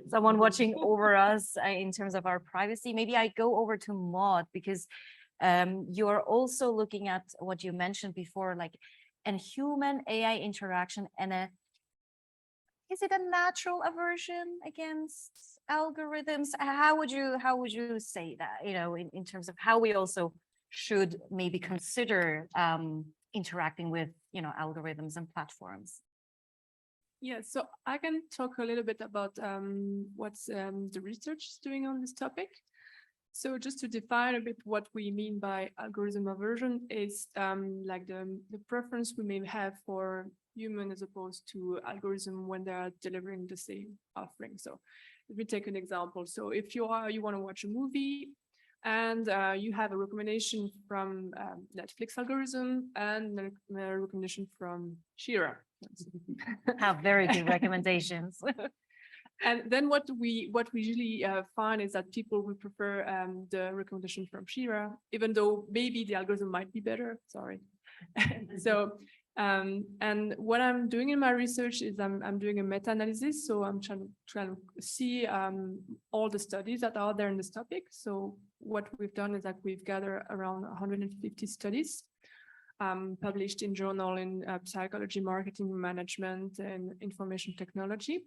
someone watching over us in terms of our privacy. Maybe I go over to Maude, because you are also looking at what you mentioned before, like a human AI interaction and is it a natural aversion against algorithms? How would you say that, you know, in terms of how we also should maybe consider interacting with, you know, algorithms and platforms? Yeah, so I can talk a little bit about what's the research is doing on this topic. So just to define a bit what we mean by algorithm aversion is like the preference we may have for human as opposed to algorithm when they are delivering the same offering. So let me take an example. So if you want to watch a movie and you have a recommendation from Netflix algorithm and a recommendation from Sheerah. Have very good recommendations. And then what we usually find is that people will prefer the recommendation from Sheerah, even though maybe the algorithm might be better. Sorry. So and what I'm doing in my research is I'm doing a meta-analysis. So I'm trying to see all the studies that are there in this topic. So what we've done is that we've gathered around 150 studies published in journal in psychology, marketing, management, and information technology,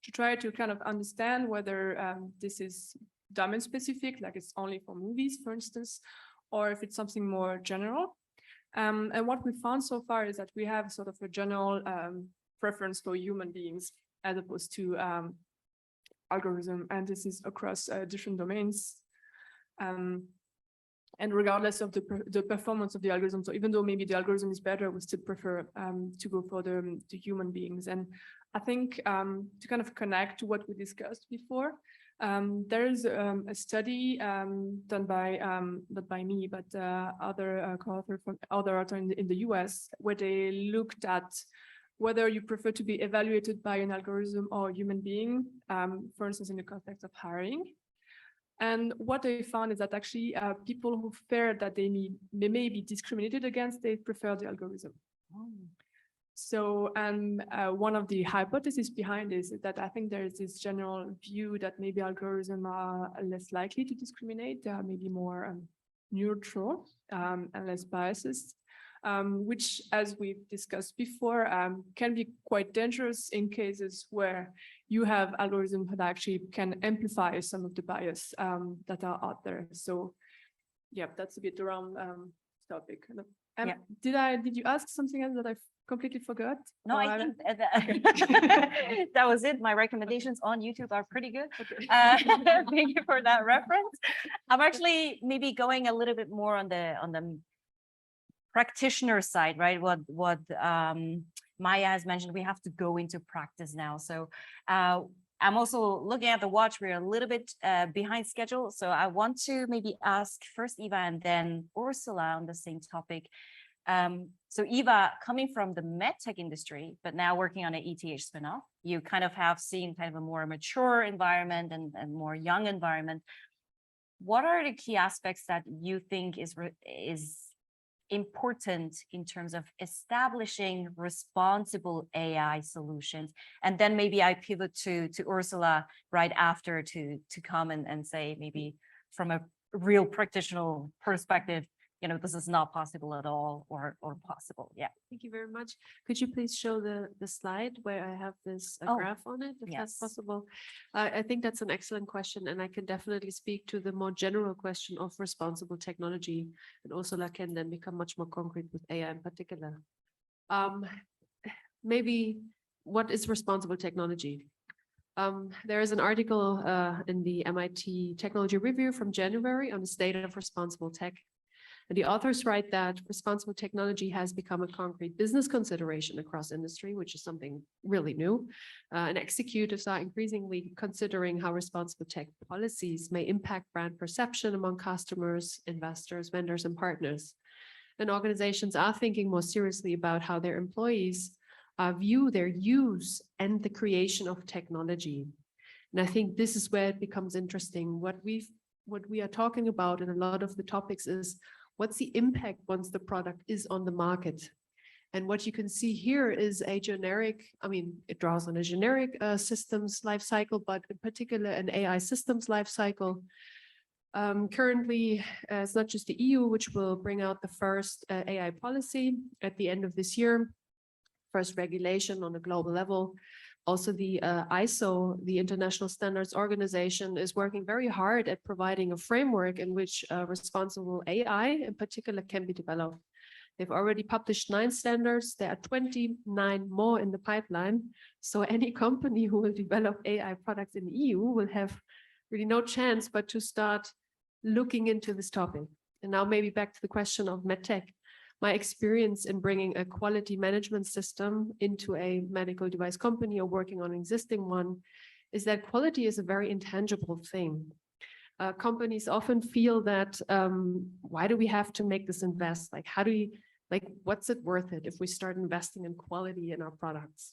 to try to kind of understand whether this is domain specific, like it's only for movies, for instance, or if it's something more general. And what we found so far is that we have sort of a general preference for human beings as opposed to algorithm, and this is across different domains. And regardless of the performance of the algorithm, so even though maybe the algorithm is better, we still prefer to go for the human beings. And I think to kind of connect to what we discussed before, there is a study done by not by me, but other co-author from other author in the US, where they looked at whether you prefer to be evaluated by an algorithm or a human being, for instance, in the context of hiring. And what they found is that actually people who fear that they may be discriminated against, they prefer the algorithm. Oh. So, and one of the hypotheses behind this is that I think there is this general view that maybe algorithms are less likely to discriminate. They are maybe more neutral and less biased, which, as we've discussed before, can be quite dangerous in cases where you have algorithms that actually can amplify some of the bias that are out there. So, yeah, that's a bit around topic. Yeah. Did you ask something else that I completely forgot? No, I think that was it. My recommendations on YouTube are pretty good. Okay. Thank you for that reference. I'm actually maybe going a little bit more on the practitioner side, right? What Maya has mentioned, we have to go into practice now. So I'm also looking at the watch. We're a little bit behind schedule. So I want to maybe ask first Eva and then Ursula on the same topic. So Eva, coming from the medtech industry, but now working on an ETH spinoff, you kind of have seen kind of a more mature environment and more young environment. What are the key aspects that you think is important in terms of establishing responsible AI solutions? And then maybe I pivot to Ursula right after to come and say maybe from a real practitioner perspective, you know, this is not possible at all or possible. Yeah. Thank you very much. Could you please show the slide where I have this Oh, graph on it, if that's yes. possible? I think that's an excellent question, and I can definitely speak to the more general question of responsible technology, and Ursula can then become much more concrete with AI in particular. Maybe what is responsible technology? There is an article in the MIT Technology Review from January on the state of responsible tech. And the authors write that responsible technology has become a concrete business consideration across industry, which is something really new. And executives are increasingly considering how responsible tech policies may impact brand perception among customers, investors, vendors, and partners. And organizations are thinking more seriously about how their employees view their use and the creation of technology. And I think this is where it becomes interesting. What we are talking about in a lot of the topics is what's the impact once the product is on the market? And what you can see here is a generic, I mean, it draws on a generic systems life cycle, but in particular an AI systems life cycle. Currently, it's not just the EU, which will bring out the first AI policy at the end of this year, first regulation on a global level. Also, the ISO, the International Standards Organization, is working very hard at providing a framework in which responsible AI in particular can be developed. They've already published 9 standards. There are 29 more in the pipeline. So any company who will develop AI products in the EU will have really no chance but to start looking into this topic. And now maybe back to the question of medtech. My experience in bringing a quality management system into a medical device company or working on an existing one is that quality is a very intangible thing. Companies often feel that, why do we have to make this invest? Like, how do we, like, what's it worth it if we start investing in quality in our products?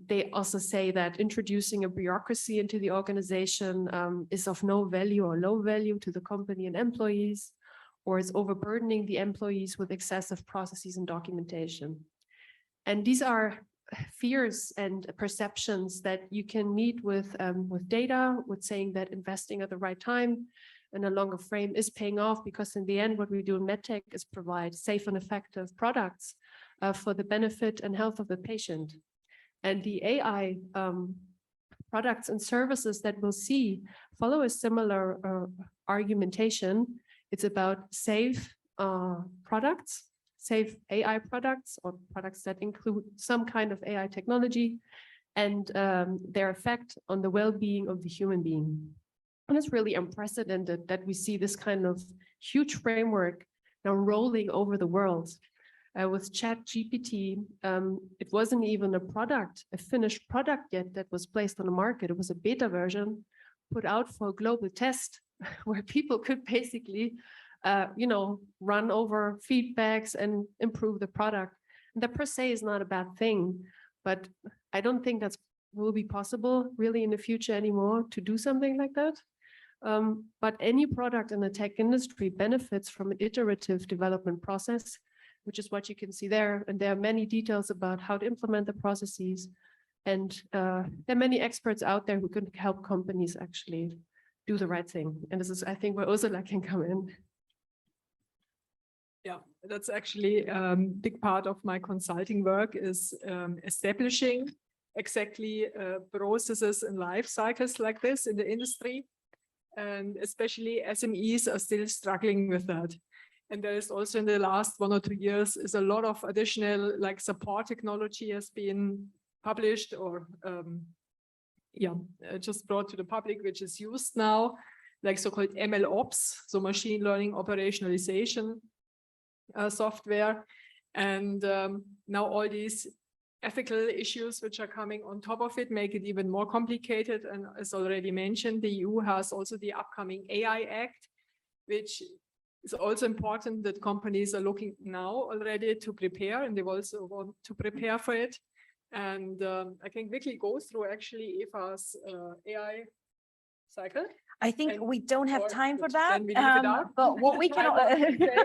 They also say that introducing a bureaucracy into the organization is of no value or low value to the company and employees, or is overburdening the employees with excessive processes and documentation. And these are fears and perceptions that you can meet with data, with saying that investing at the right time in a longer frame is paying off, because in the end, what we do in medtech is provide safe and effective products for the benefit and health of the patient. And the AI products and services that we'll see follow a similar argumentation. It's about safe products, safe AI products, or products that include some kind of AI technology, and their effect on the well-being of the human being. And it's really unprecedented that we see this kind of huge framework now rolling over the world. With ChatGPT, it wasn't even a product, a finished product yet that was placed on the market. It was a beta version put out for a global test where people could basically, run over feedbacks and improve the product. And that per se is not a bad thing, but I don't think that will be possible really in the future anymore to do something like that. But any product in the tech industry benefits from an iterative development process, which is what you can see there. And there are many details about how to implement the processes. And there are many experts out there who can help companies actually do the right thing. And this is, I think, where Ursula can come in. Yeah, that's actually a big part of my consulting work, is establishing exactly processes and life cycles like this in the industry. And especially SMEs are still struggling with that. And there is also in the last 1 or 2 years is a lot of additional like support technology has been published or just brought to the public, which is used now, like so-called MLOps, so machine learning operationalization software. And now all these ethical issues which are coming on top of it make it even more complicated. And as already mentioned, the EU has also the upcoming AI Act, which is also important that companies are looking now already to prepare, and they also want to prepare for it. And I can quickly go through actually Eva's AI cycle. I think we don't have time for that. Then we leave it out. But what we can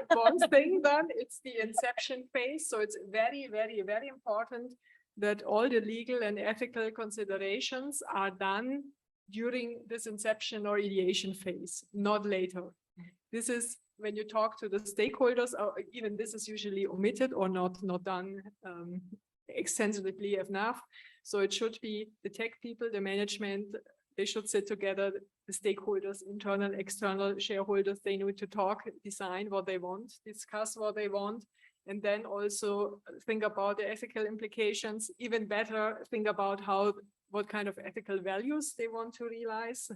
one thing then, it's the inception phase. So it's very, very, very important that all the legal and ethical considerations are done during this inception or ideation phase, not later. This is when you talk to the stakeholders, or even this is usually omitted or not done extensively enough. So it should be the tech people, the management, they should sit together, the stakeholders, internal, external shareholders, they need to talk, design what they want, discuss what they want, and then also think about the ethical implications. Even better, think about what kind of ethical values they want to realize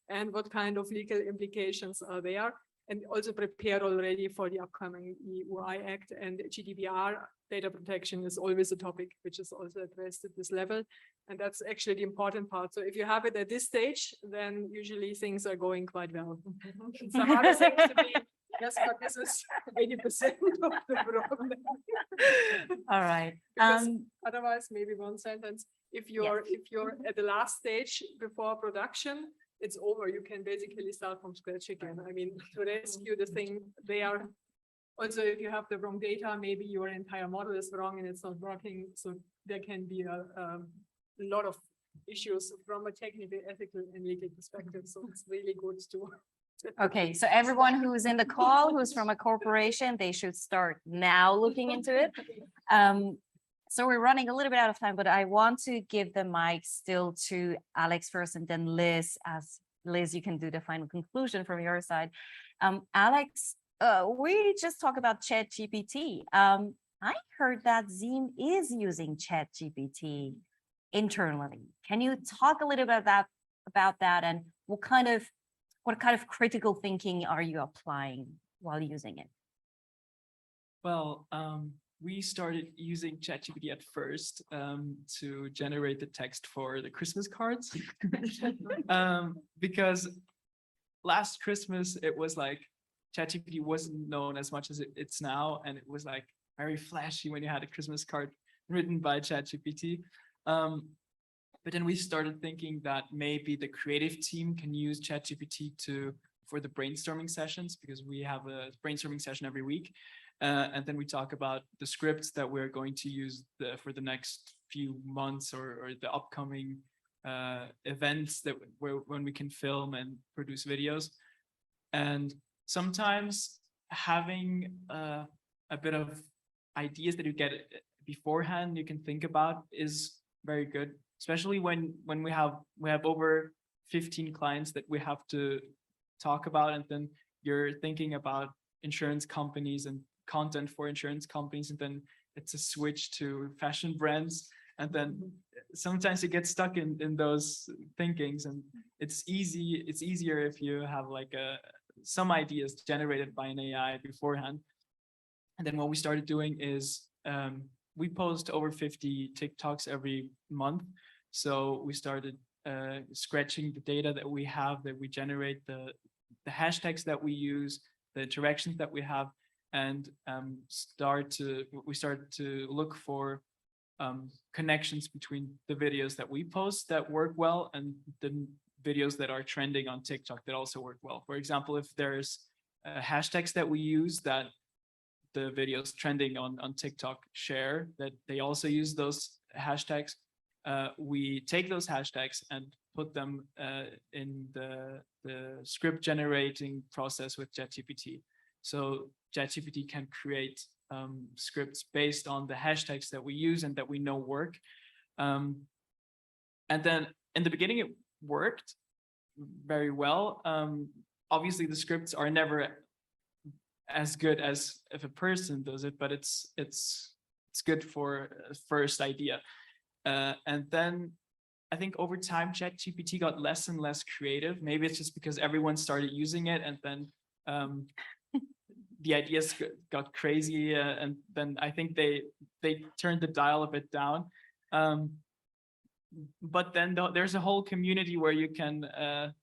and what kind of legal implications are there. And also prepare already for the upcoming UI Act and GDPR. Data protection is always a topic which is also addressed at this level. And that's actually the important part. So if you have it at this stage, then usually things are going quite well. It's the hardest thing to be, yes, but this is 80% of the problem. All right. Because otherwise, maybe one sentence, if you're at the last stage before production, it's over. You can basically start from scratch again. I mean, to rescue the thing there. Also, if you have the wrong data, maybe your entire model is wrong and it's not working. So there can be a lot of issues from a technical, ethical, and legal perspective. So it's really good to. Okay, so everyone who's in the call, who's from a corporation, they should start now looking into it. So we're running a little bit out of time, but I want to give the mic still to Alex first and then Liz. As Liz, you can do the final conclusion from your side. Alex, we just talked about ChatGPT. I heard that Zeam is using ChatGPT internally. Can you talk a little bit about that and what kind of critical thinking are you applying while using it? Well, we started using ChatGPT at first to generate the text for the Christmas cards because last Christmas it was like ChatGPT wasn't known as much as it's now, and it was like very flashy when you had a Christmas card written by ChatGPT. But then we started thinking that maybe the creative team can use ChatGPT for the brainstorming sessions, because we have a brainstorming session every week. And then we talk about the scripts that we're going to use for the next few months or the upcoming events when we can film and produce videos. And sometimes having a bit of ideas that you get beforehand, you can think about, is very good, especially when we have over 15 clients that we have to talk about, and then you're thinking about insurance companies and content for insurance companies, and then it's a switch to fashion brands, and then sometimes you get stuck in those thinkings, and it's easier if you have like some ideas generated by an AI beforehand. And then what we started doing is we post over 50 TikToks every month. So we started scratching the data that we have, that we generate, the hashtags that we use, the interactions that we have, and we started to look for connections between the videos that we post that work well and the videos that are trending on TikTok that also work well. For example, if there's hashtags that we use that the videos trending on TikTok share, that they also use those hashtags, we take those hashtags and put them in the script generating process with ChatGPT. So ChatGPT can create scripts based on the hashtags that we use and that we know work. And then in the beginning, it worked very well. Obviously, the scripts are never as good as if a person does it, but it's good for a first idea. And then I think over time, ChatGPT got less and less creative. Maybe it's just because everyone started using it, and then the ideas got crazy, and then I think they turned the dial a bit down. But then there's a whole community where you can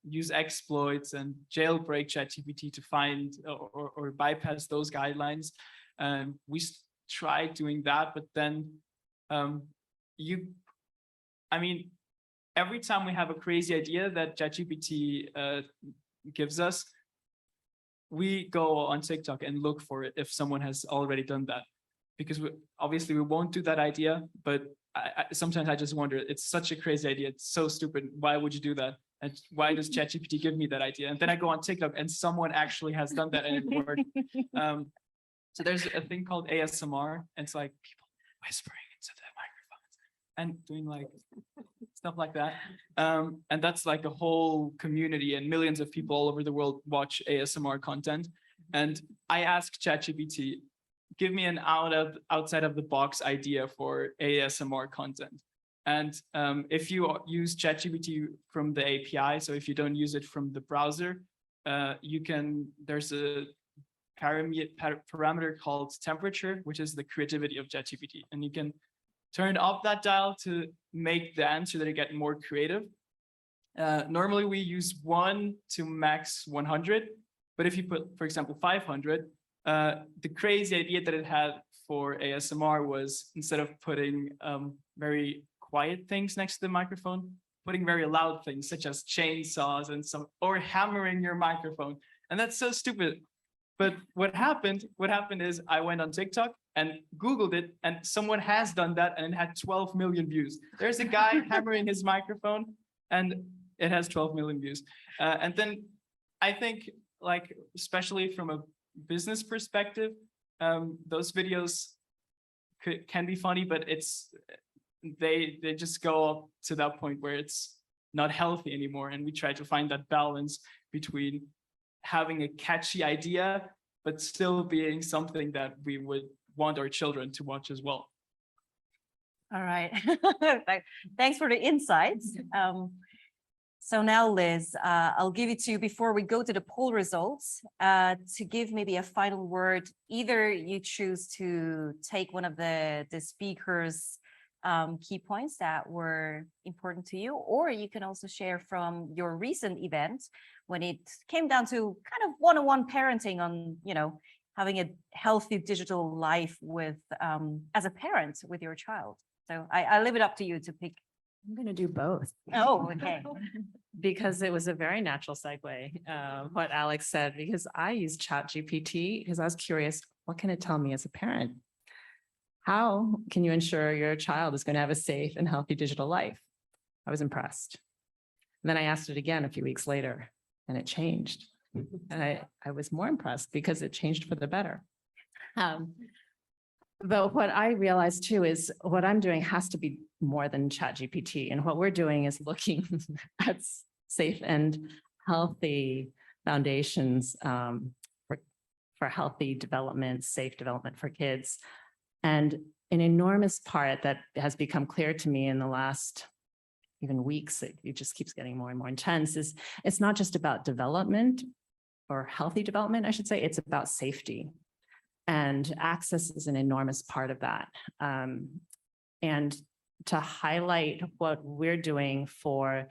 use exploits and jailbreak ChatGPT to find or bypass those guidelines. We tried doing that, but then every time we have a crazy idea that ChatGPT gives us, we go on TikTok and look for it if someone has already done that, because obviously we won't do that idea, but sometimes I just wonder, it's such a crazy idea, it's so stupid, why would you do that? And why does ChatGPT give me that idea? And then I go on TikTok and someone actually has done that and it worked. So there's a thing called ASMR, and it's like people whispering into the microphones and doing like stuff like that. And that's like a whole community, and millions of people all over the world watch ASMR content. And I asked ChatGPT, give me an outside of the box idea for ASMR content. And if you use ChatGPT from the API, so if you don't use it from the browser, there's a parameter called temperature, which is the creativity of ChatGPT. And you can turn up that dial to make the answer that you get more creative. Normally we use 1 to max 100, but if you put, for example, 500, the crazy idea that it had for ASMR was, instead of putting very quiet things next to the microphone, putting very loud things such as chainsaws and or hammering your microphone. And that's so stupid. But what happened is I went on TikTok and Googled it, and someone has done that and it had 12 million views. There's a guy hammering his microphone and it has 12 million views. And then I think, like, especially from a business perspective, those videos can be funny, but they just go up to that point where it's not healthy anymore. And we try to find that balance between having a catchy idea, but still being something that we would want our children to watch as well. All right. Thanks for the insights. So now, Liz, I'll give it to you before we go to the poll results, to give maybe a final word. Either you choose to take one of the speakers' key points that were important to you, or you can also share from your recent event when it came down to kind of one-on-one parenting on, having a healthy digital life with, as a parent with your child. So I leave it up to you to pick. I'm going to do both. Oh, okay. Because it was a very natural segue, what Alex said, because I used ChatGPT because I was curious, what can it tell me as a parent? How can you ensure your child is going to have a safe and healthy digital life? I was impressed. And then I asked it again a few weeks later, and it changed. And I was more impressed because it changed for the better. But what I realized too is what I'm doing has to be more than ChatGPT. And what we're doing is looking at safe and healthy foundations for healthy development, safe development for kids. And an enormous part that has become clear to me in the last even weeks, it just keeps getting more and more intense, is it's not just about development or healthy development, I should say, it's about safety. And access is an enormous part of that. And to highlight what we're doing for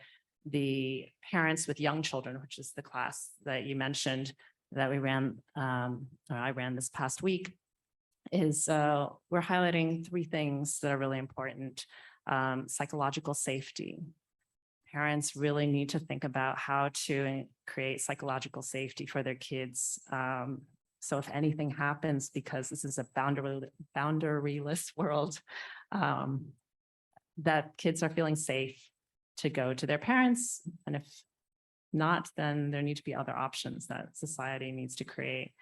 the parents with young children, which is the class that you mentioned that we ran, or I ran this past week, is we're highlighting 3 things that are really important. Psychological safety. Parents really need to think about how to create psychological safety for their kids. So if anything happens, because this is a boundaryless world, that kids are feeling safe to go to their parents. And if not, then there need to be other options that society needs to create.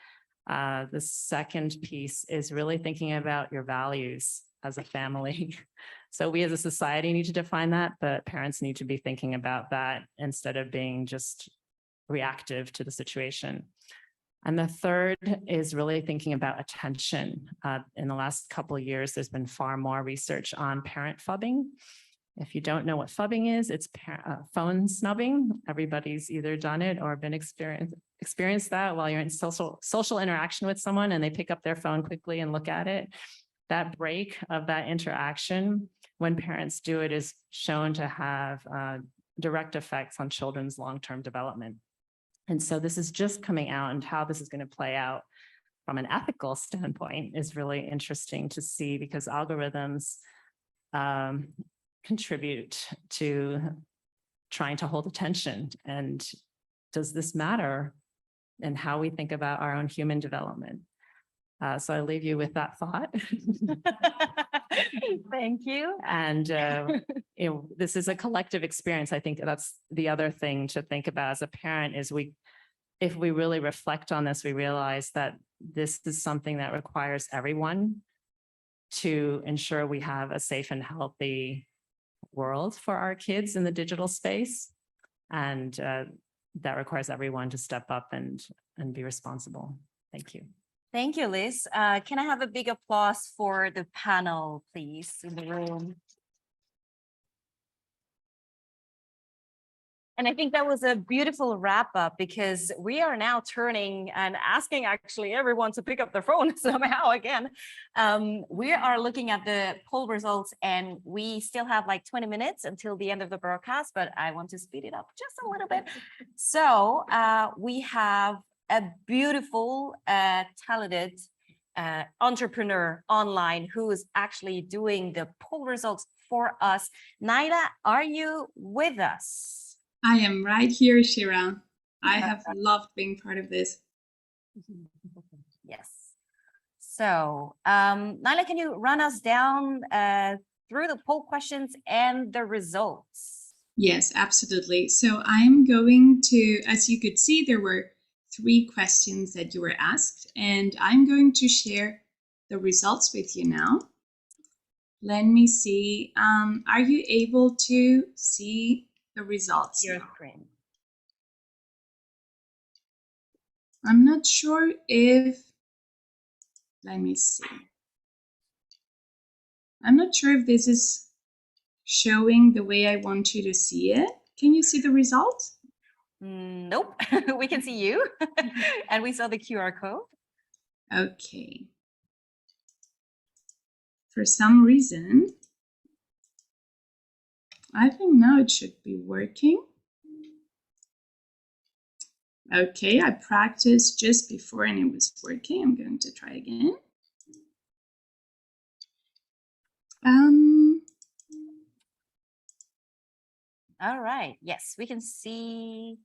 The second piece is really thinking about your values as a family. So we as a society need to define that, but parents need to be thinking about that instead of being just reactive to the situation. And the third is really thinking about attention. In the last couple of years, there's been far more research on parent phubbing. If you don't know what phubbing is, it's phone snubbing. Everybody's either done it or been experienced that while you're in social interaction with someone and they pick up their phone quickly and look at it. That break of that interaction, when parents do it, is shown to have direct effects on children's long-term development. And so this is just coming out, and how this is going to play out from an ethical standpoint is really interesting to see, because algorithms contribute to trying to hold attention. And does this matter in how we think about our own human development? So I leave you with that thought. Thank you. And this is a collective experience. I think that's the other thing to think about as a parent is if we really reflect on this, we realize that this is something that requires everyone to ensure we have a safe and healthy world for our kids in the digital space. And that requires everyone to step up and be responsible. Thank you. Thank you, Liz. Can I have a big applause for the panel, please, in the room? And I think that was a beautiful wrap up because we are now turning and asking actually everyone to pick up their phone somehow again. We are looking at the poll results and we still have like 20 minutes until the end of the broadcast, but I want to speed it up just a little bit. So we have a beautiful, talented entrepreneur online who is actually doing the poll results for us. Naila, are you with us? I am right here, Sheerah. I have loved being part of this. Yes. So, Naila, can you run us down through the poll questions and the results? Yes, absolutely. So I'm going to, as you could see, there were 3 questions that you were asked, and I'm going to share the results with you now. Let me see. Are you able to see the results? Your screen. I'm not sure if, let me see. I'm not sure if this is showing the way I want you to see it. Can you see the results? Nope, we can see you and we saw the QR code. Okay. For some reason, I think now it should be working. Okay, I practiced just before and it was working. I'm going to try again. All right, yes, we can see.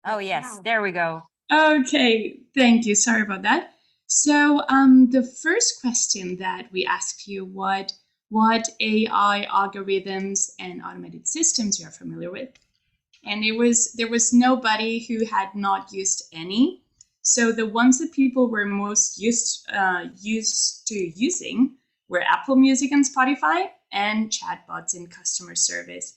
Oh, yes, there we go. Okay, thank you. Sorry about that. So the first question that we asked you, what AI algorithms and automated systems you're familiar with? And there was nobody who had not used any. So the ones that people were most used to using were Apple Music and Spotify and chatbots in customer service.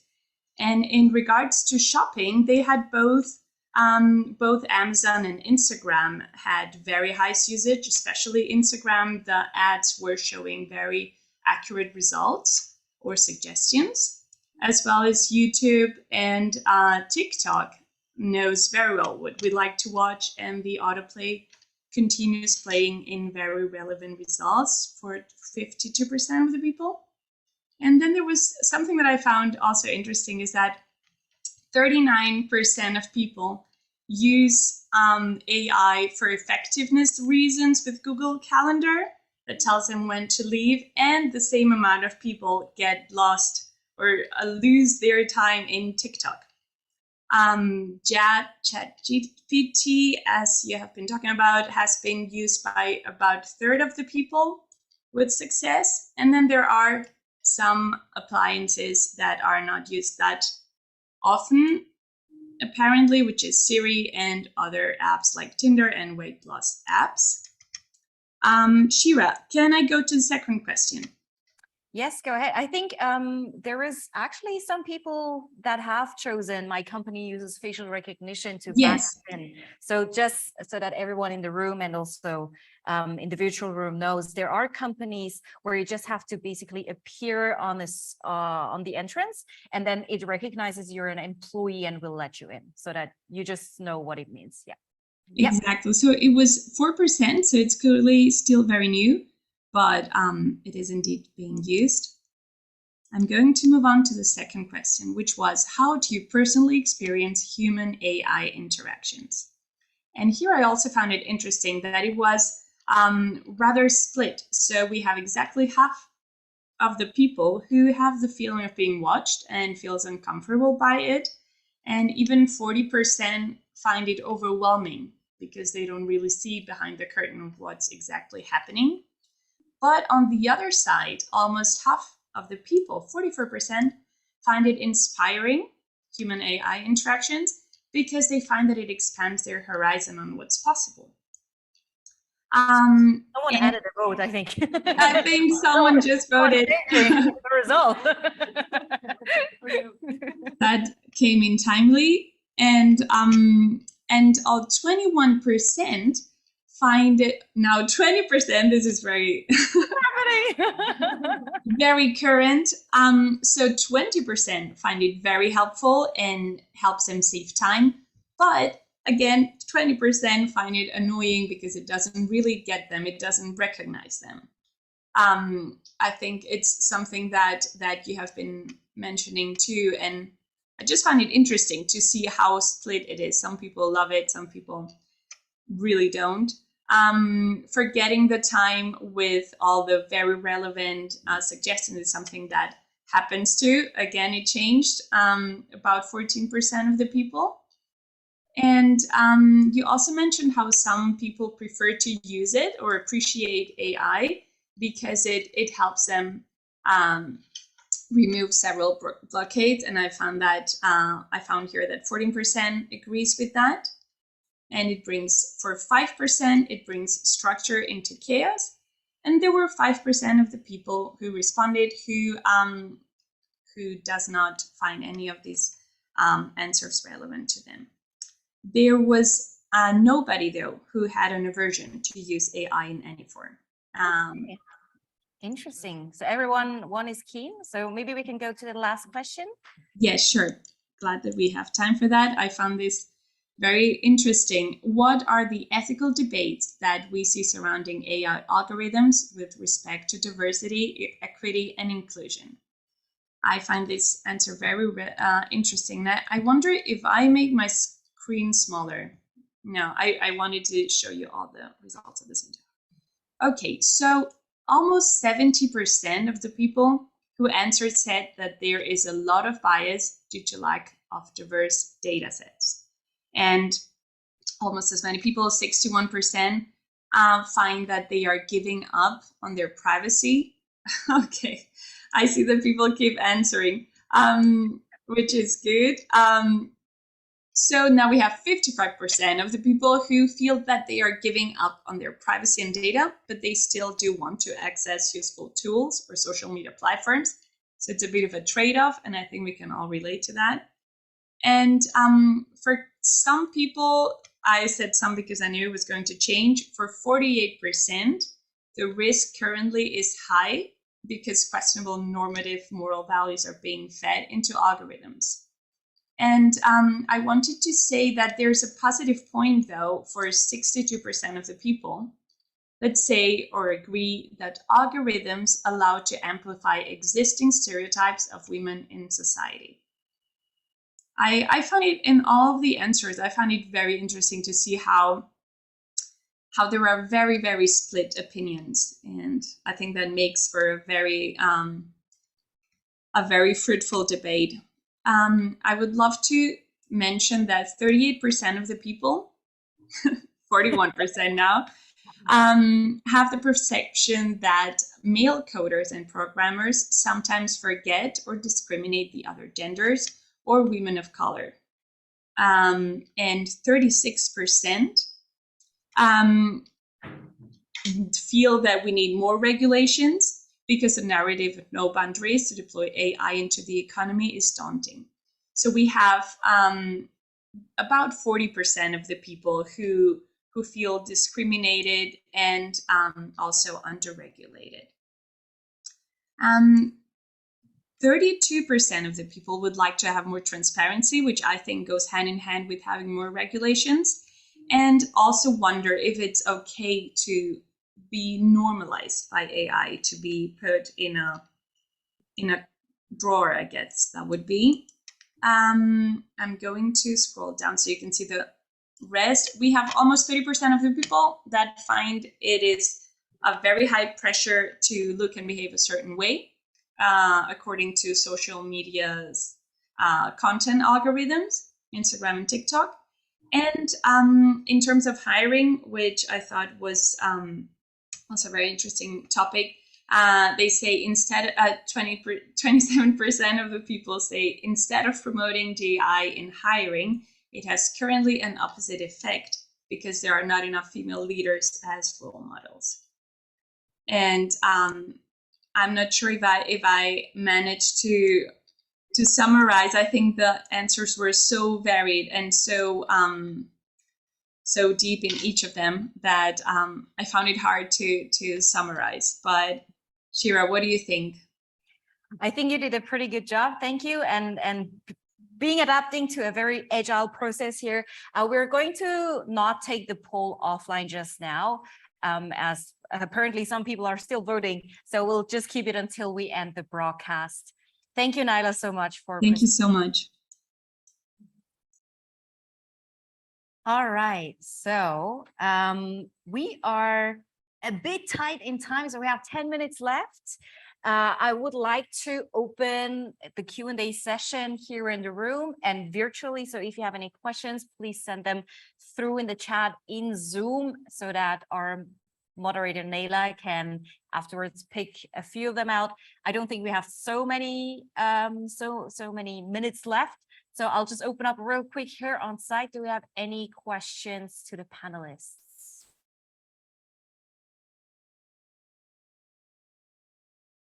And in regards to shopping, they had both Amazon and Instagram had very high usage, especially Instagram. The ads were showing very accurate results or suggestions, as well as YouTube and TikTok knows very well what we like to watch, and the autoplay continues playing in very relevant results for 52% of the people. And then there was something that I found also interesting is that 39% of people use AI for effectiveness reasons with Google Calendar that tells them when to leave, and the same amount of people get lost or lose their time in TikTok. ChatGPT, as you have been talking about, has been used by about a third of the people with success. And then there are some appliances that are not used that often, apparently, which is Siri and other apps like Tinder and weight loss apps. Sheerah, can I go to the second question? Yes, go ahead. I think there is actually some people that have chosen my company uses facial recognition to back in. So just so that everyone in the room and also in the virtual room knows, there are companies where you just have to basically appear on this on the entrance, and then it recognizes you're an employee and will let you in, so that you just know what it means. Yeah. Exactly. Yep. So it was 4%. So it's clearly still very new, but it is indeed being used. I'm going to move on to the second question, which was, how do you personally experience human AI interactions? And here I also found it interesting that it was rather split. So we have exactly half of the people who have the feeling of being watched and feels uncomfortable by it. And even 40% find it overwhelming because they don't really see behind the curtain of what's exactly happening. But on the other side, almost half of the people, 44%, find it inspiring, human AI interactions, because they find that it expands their horizon on what's possible. Someone And added a vote, I think. I think someone just voted. The result. That came in timely, and all 21% find it now. 20%. This is very very current. So 20% find it very helpful and helps them save time, but again, 20% find it annoying because it doesn't really get them. It doesn't recognize them. I think it's something that you have been mentioning too, and I just find it interesting to see how split it is. Some people love it, some people really don't. Forgetting the time with all the very relevant suggestions is something that happens too. Again, it changed about 14% of the people. And you also mentioned how some people prefer to use it or appreciate AI because it helps them remove several blockades. And I found here that 14% agrees with that. And it brings, for 5%, it brings structure into chaos. And there were 5% of the people who responded who does not find any of these answers relevant to them. There was nobody, though, who had an aversion to use AI in any form. Interesting. So one is keen. So maybe we can go to the last question. Yes, sure. Glad that we have time for that. I found this very interesting. What are the ethical debates that we see surrounding AI algorithms with respect to diversity, equity, and inclusion? I find this answer very interesting. I wonder if I make my screen smaller. No, I wanted to show you all the results at the same time. Okay, so almost 70% of the people who answered said that there is a lot of bias due to lack of diverse data sets. And almost as many people, 61%, find that they are giving up on their privacy. Okay, I see that people keep answering, which is good. So now we have 55% of the people who feel that they are giving up on their privacy and data, but they still do want to access useful tools or social media platforms. So it's a bit of a trade-off, and I think we can all relate to that. And for some people, I said some because I knew it was going to change. For 48%, the risk currently is high because questionable normative moral values are being fed into algorithms. And I wanted to say that there's a positive point, though, for 62% of the people that say or agree that algorithms allow to amplify existing stereotypes of women in society. I found it in all of the answers, I found it very interesting to see how there are very, very split opinions. And I think that makes for a very fruitful debate. I would love to mention that 38% of the people, 41% now, have the perception that male coders and programmers sometimes forget or discriminate the other genders or women of color. And 36% feel that we need more regulations because the narrative of no boundaries to deploy AI into the economy is daunting. So we have about 40% of the people who feel discriminated and also underregulated. 32% of the people would like to have more transparency, which I think goes hand in hand with having more regulations, and also wonder if it's okay to be normalized by AI, to be put in a drawer, I guess that would be. I'm going to scroll down so you can see the rest. We have almost 30% of the people that find it is a very high pressure to look and behave a certain way, according to social media's content algorithms, Instagram and TikTok. And in terms of hiring, which I thought was also a very interesting topic, They say 27% of the people say instead of promoting DEI in hiring, it has currently an opposite effect because there are not enough female leaders as role models. And I'm not sure if I managed to summarize. I think the answers were so varied and so deep in each of them that I found it hard to summarize. But Sheerah, what do you think? I think you did a pretty good job. Thank you. And being adapting to a very agile process here, we're going to not take the poll offline just now, as apparently some people are still voting. So we'll just keep it until we end the broadcast. Thank you, Naila, so much for. Thank you so much. All right, so we are a bit tight in time, so we have 10 minutes left. I would like to open the Q&A session here in the room and virtually. So if you have any questions, please send them through in the chat in Zoom so that our moderator Naila can afterwards pick a few of them out. I don't think we have so many minutes left. So I'll just open up real quick here on site. Do we have any questions to the panelists?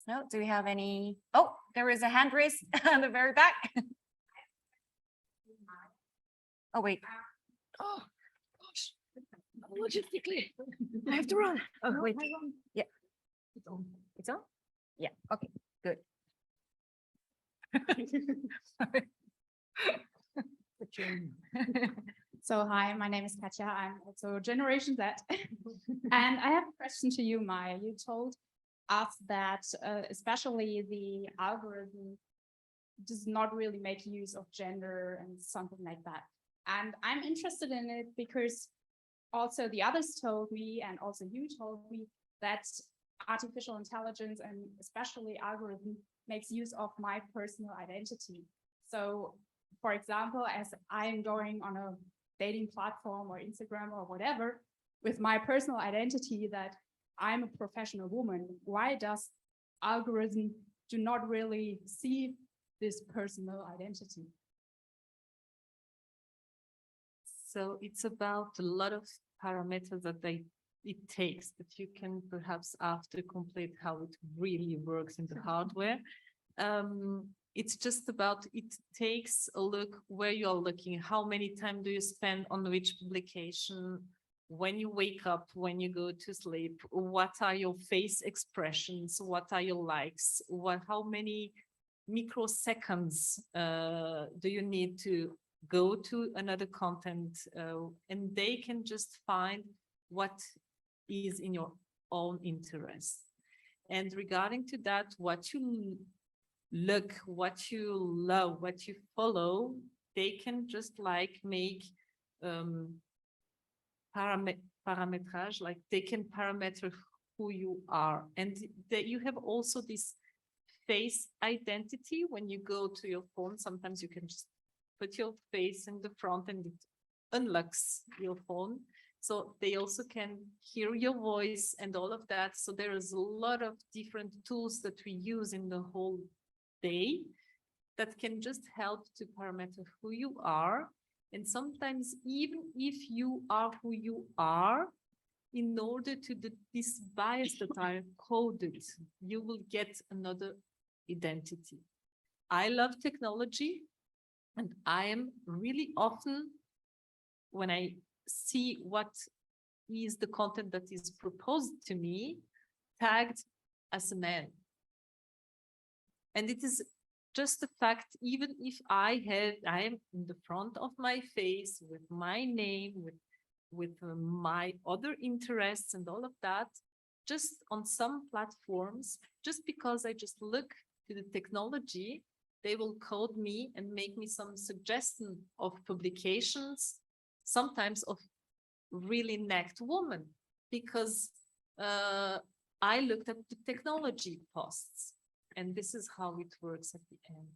No, do we have any? Oh, there is a hand raised on the very back. Oh, wait. Oh, gosh. Logistically, I have to run. Oh, wait. Yeah. It's on. It's on? Yeah. Okay, good. So hi, my name is Katja. I'm also Generation Z. And I have a question to you, Maya. You told us that especially the algorithm does not really make use of gender and something like that. And I'm interested in it because also the others told me, and also you told me, that artificial intelligence and especially algorithm makes use of my personal identity. So for example, as I'm going on a dating platform or Instagram or whatever, with my personal identity that I'm a professional woman, why does algorithm do not really see this personal identity? So it's about a lot of parameters that it takes that you can perhaps after complete how it really works in the hardware. It's just about, it takes a look where you're looking, how many time do you spend on which publication, when you wake up, when you go to sleep, what are your face expressions, what are your likes, how many microseconds do you need to go to another content, and they can just find what is in your own interest. And regarding to that, what you look, what you love, what you follow, they can just like make parametrage, like they can parameter who you are. And that you have also this face identity. When you go to your phone, sometimes you can just put your face in the front and it unlocks your phone. So they also can hear your voice and all of that. So there is a lot of different tools that we use in the whole day that can just help to parameter who you are. And sometimes even if you are who you are, in order to this bias that are coded, you will get another identity. I love technology, and I am really often, when I see what is the content that is proposed to me, tagged as a man. And it is just the fact, even if I am in the front of my face with my name, with my other interests and all of that, just on some platforms, just because I just look to the technology, they will code me and make me some suggestion of publications, sometimes of really naked women, because I looked at the technology posts. And this is how it works at the end.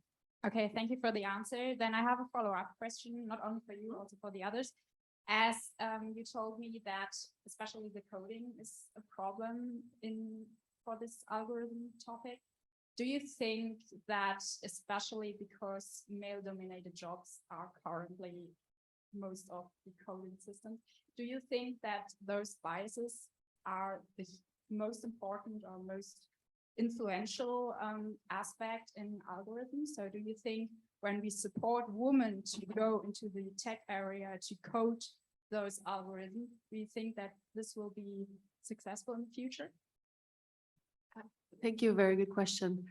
Okay, thank you for the answer. Then I have a follow-up question, not only for you, also for the others. As you told me that especially the coding is a problem in for this algorithm topic. Do you think that, especially because male-dominated jobs are currently most of the coding systems, do you think that those biases are the most important or most influential aspect in algorithms? So do you think when we support women to go into the tech area to code those algorithms, do you think that this will be successful in the future? Thank you. Very good question.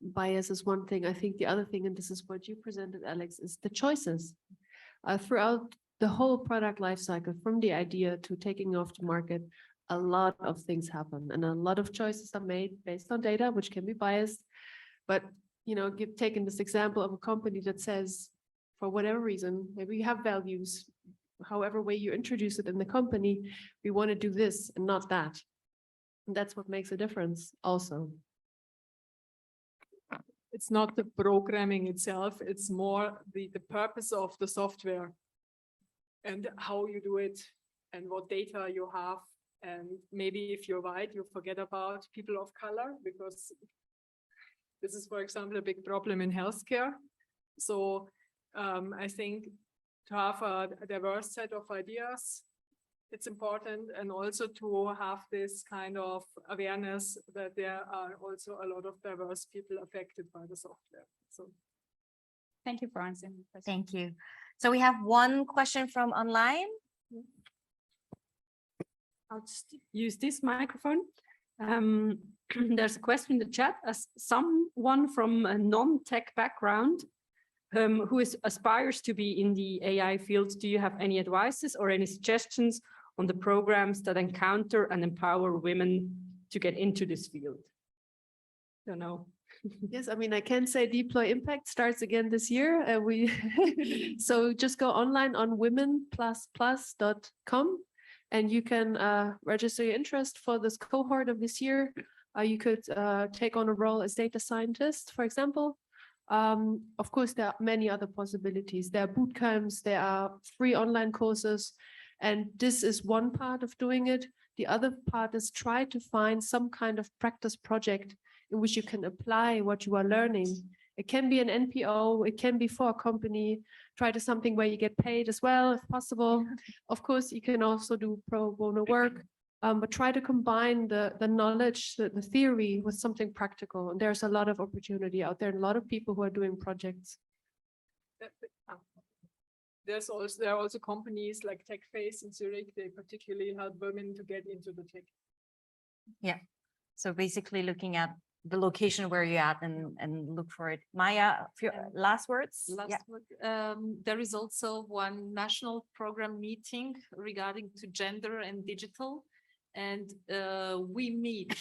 Bias is one thing. I think the other thing, and this is what you presented, Alex, is the choices. Throughout the whole product lifecycle, from the idea to taking off the market, a lot of things happen and a lot of choices are made based on data, which can be biased. But, you know, taking this example of a company that says, for whatever reason, maybe you have values, however way you introduce it in the company, we want to do this and not that. And that's what makes a difference also. It's not the programming itself, it's more the purpose of the software and how you do it and what data you have. And maybe if you're white, you forget about people of color, because this is, for example, a big problem in healthcare. So I think to have a diverse set of ideas, it's important, and also to have this kind of awareness that there are also a lot of diverse people affected by the software. So Thank you for answering the question. Thank you. So we have one question from online. I'll just use this microphone. There's a question in the chat. As someone from a non-tech background who aspires to be in the AI field, do you have any advices or any suggestions on the programs that encounter and empower women to get into this field? Don't know. Yes, I mean, I can say Deploy Impact starts again this year. So just go online on womenplus.com and you can register your interest for this cohort of this year. You could take on a role as data scientist, for example. Of course, there are many other possibilities. There are boot camps, there are free online courses, and this is one part of doing it. The other part is try to find some kind of practice project in which you can apply what you are learning. It can be an NPO, it can be for a company. Try to something where you get paid as well, if possible. Of course, you can also do pro bono work, but try to combine the knowledge, the theory with something practical. And there's a lot of opportunity out there, and a lot of people who are doing projects. there are also companies like TechFace in Zurich. They particularly help women to get into the tech. Yeah. So basically looking at the location where you're at and look for it. Maya, last words? Last word. There is also one national program meeting regarding to gender and digital. And we meet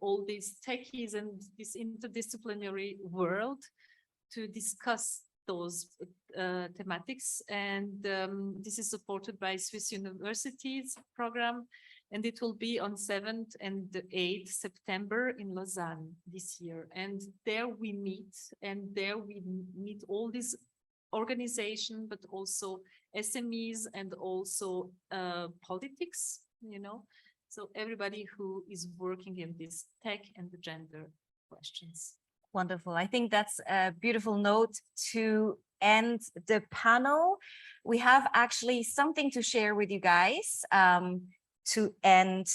all these techies and this interdisciplinary world to discuss those thematics. And this is supported by Swiss University's program. And it will be on 7th and 8th September in Lausanne this year. And there we meet, and there we meet all these organizations, but also SMEs and also politics, you know. So everybody who is working in this tech and the gender questions. Wonderful. I think that's a beautiful note to end the panel. We have actually something to share with you guys to end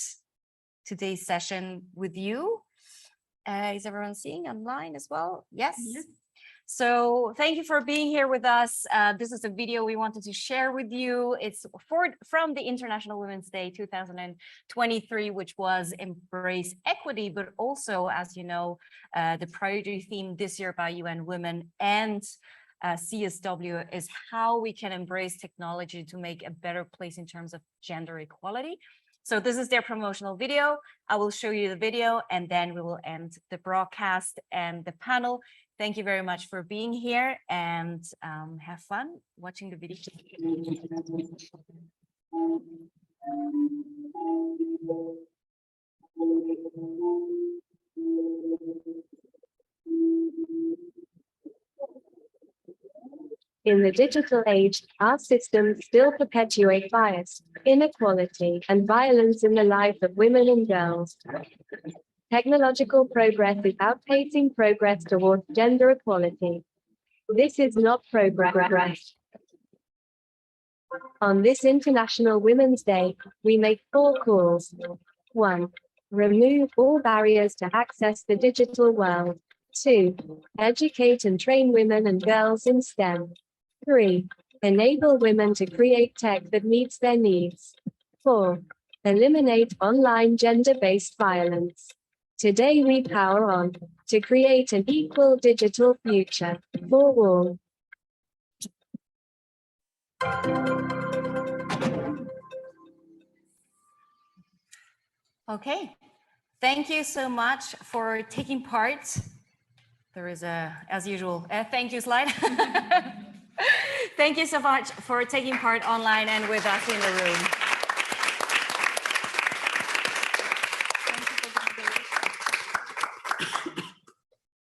today's session with you. Is everyone seeing online as well? Yes. Yes. So thank you for being here with us. This is a video we wanted to share with you. It's from the International Women's Day 2023, which was Embrace Equity, but also, as you know, the priority theme this year by UN Women and CSW is how we can embrace technology to make a better place in terms of gender equality. So this is their promotional video. I will show you the video and then we will end the broadcast and the panel. Thank you very much for being here and have fun watching the video. In the digital age, our systems still perpetuate bias, inequality, and violence in the life of women and girls. Technological progress is outpacing progress towards gender equality. This is not progress. On this International Women's Day, we make 4 calls. 1. Remove all barriers to access the digital world. 2. Educate and train women and girls in STEM. 3. Enable women to create tech that meets their needs. 4. Eliminate online gender-based violence. Today we power on to create an equal digital future for all. Okay, thank you so much for taking part. There is a, as usual, thank you slide. Thank you so much for taking part online and with us in the room.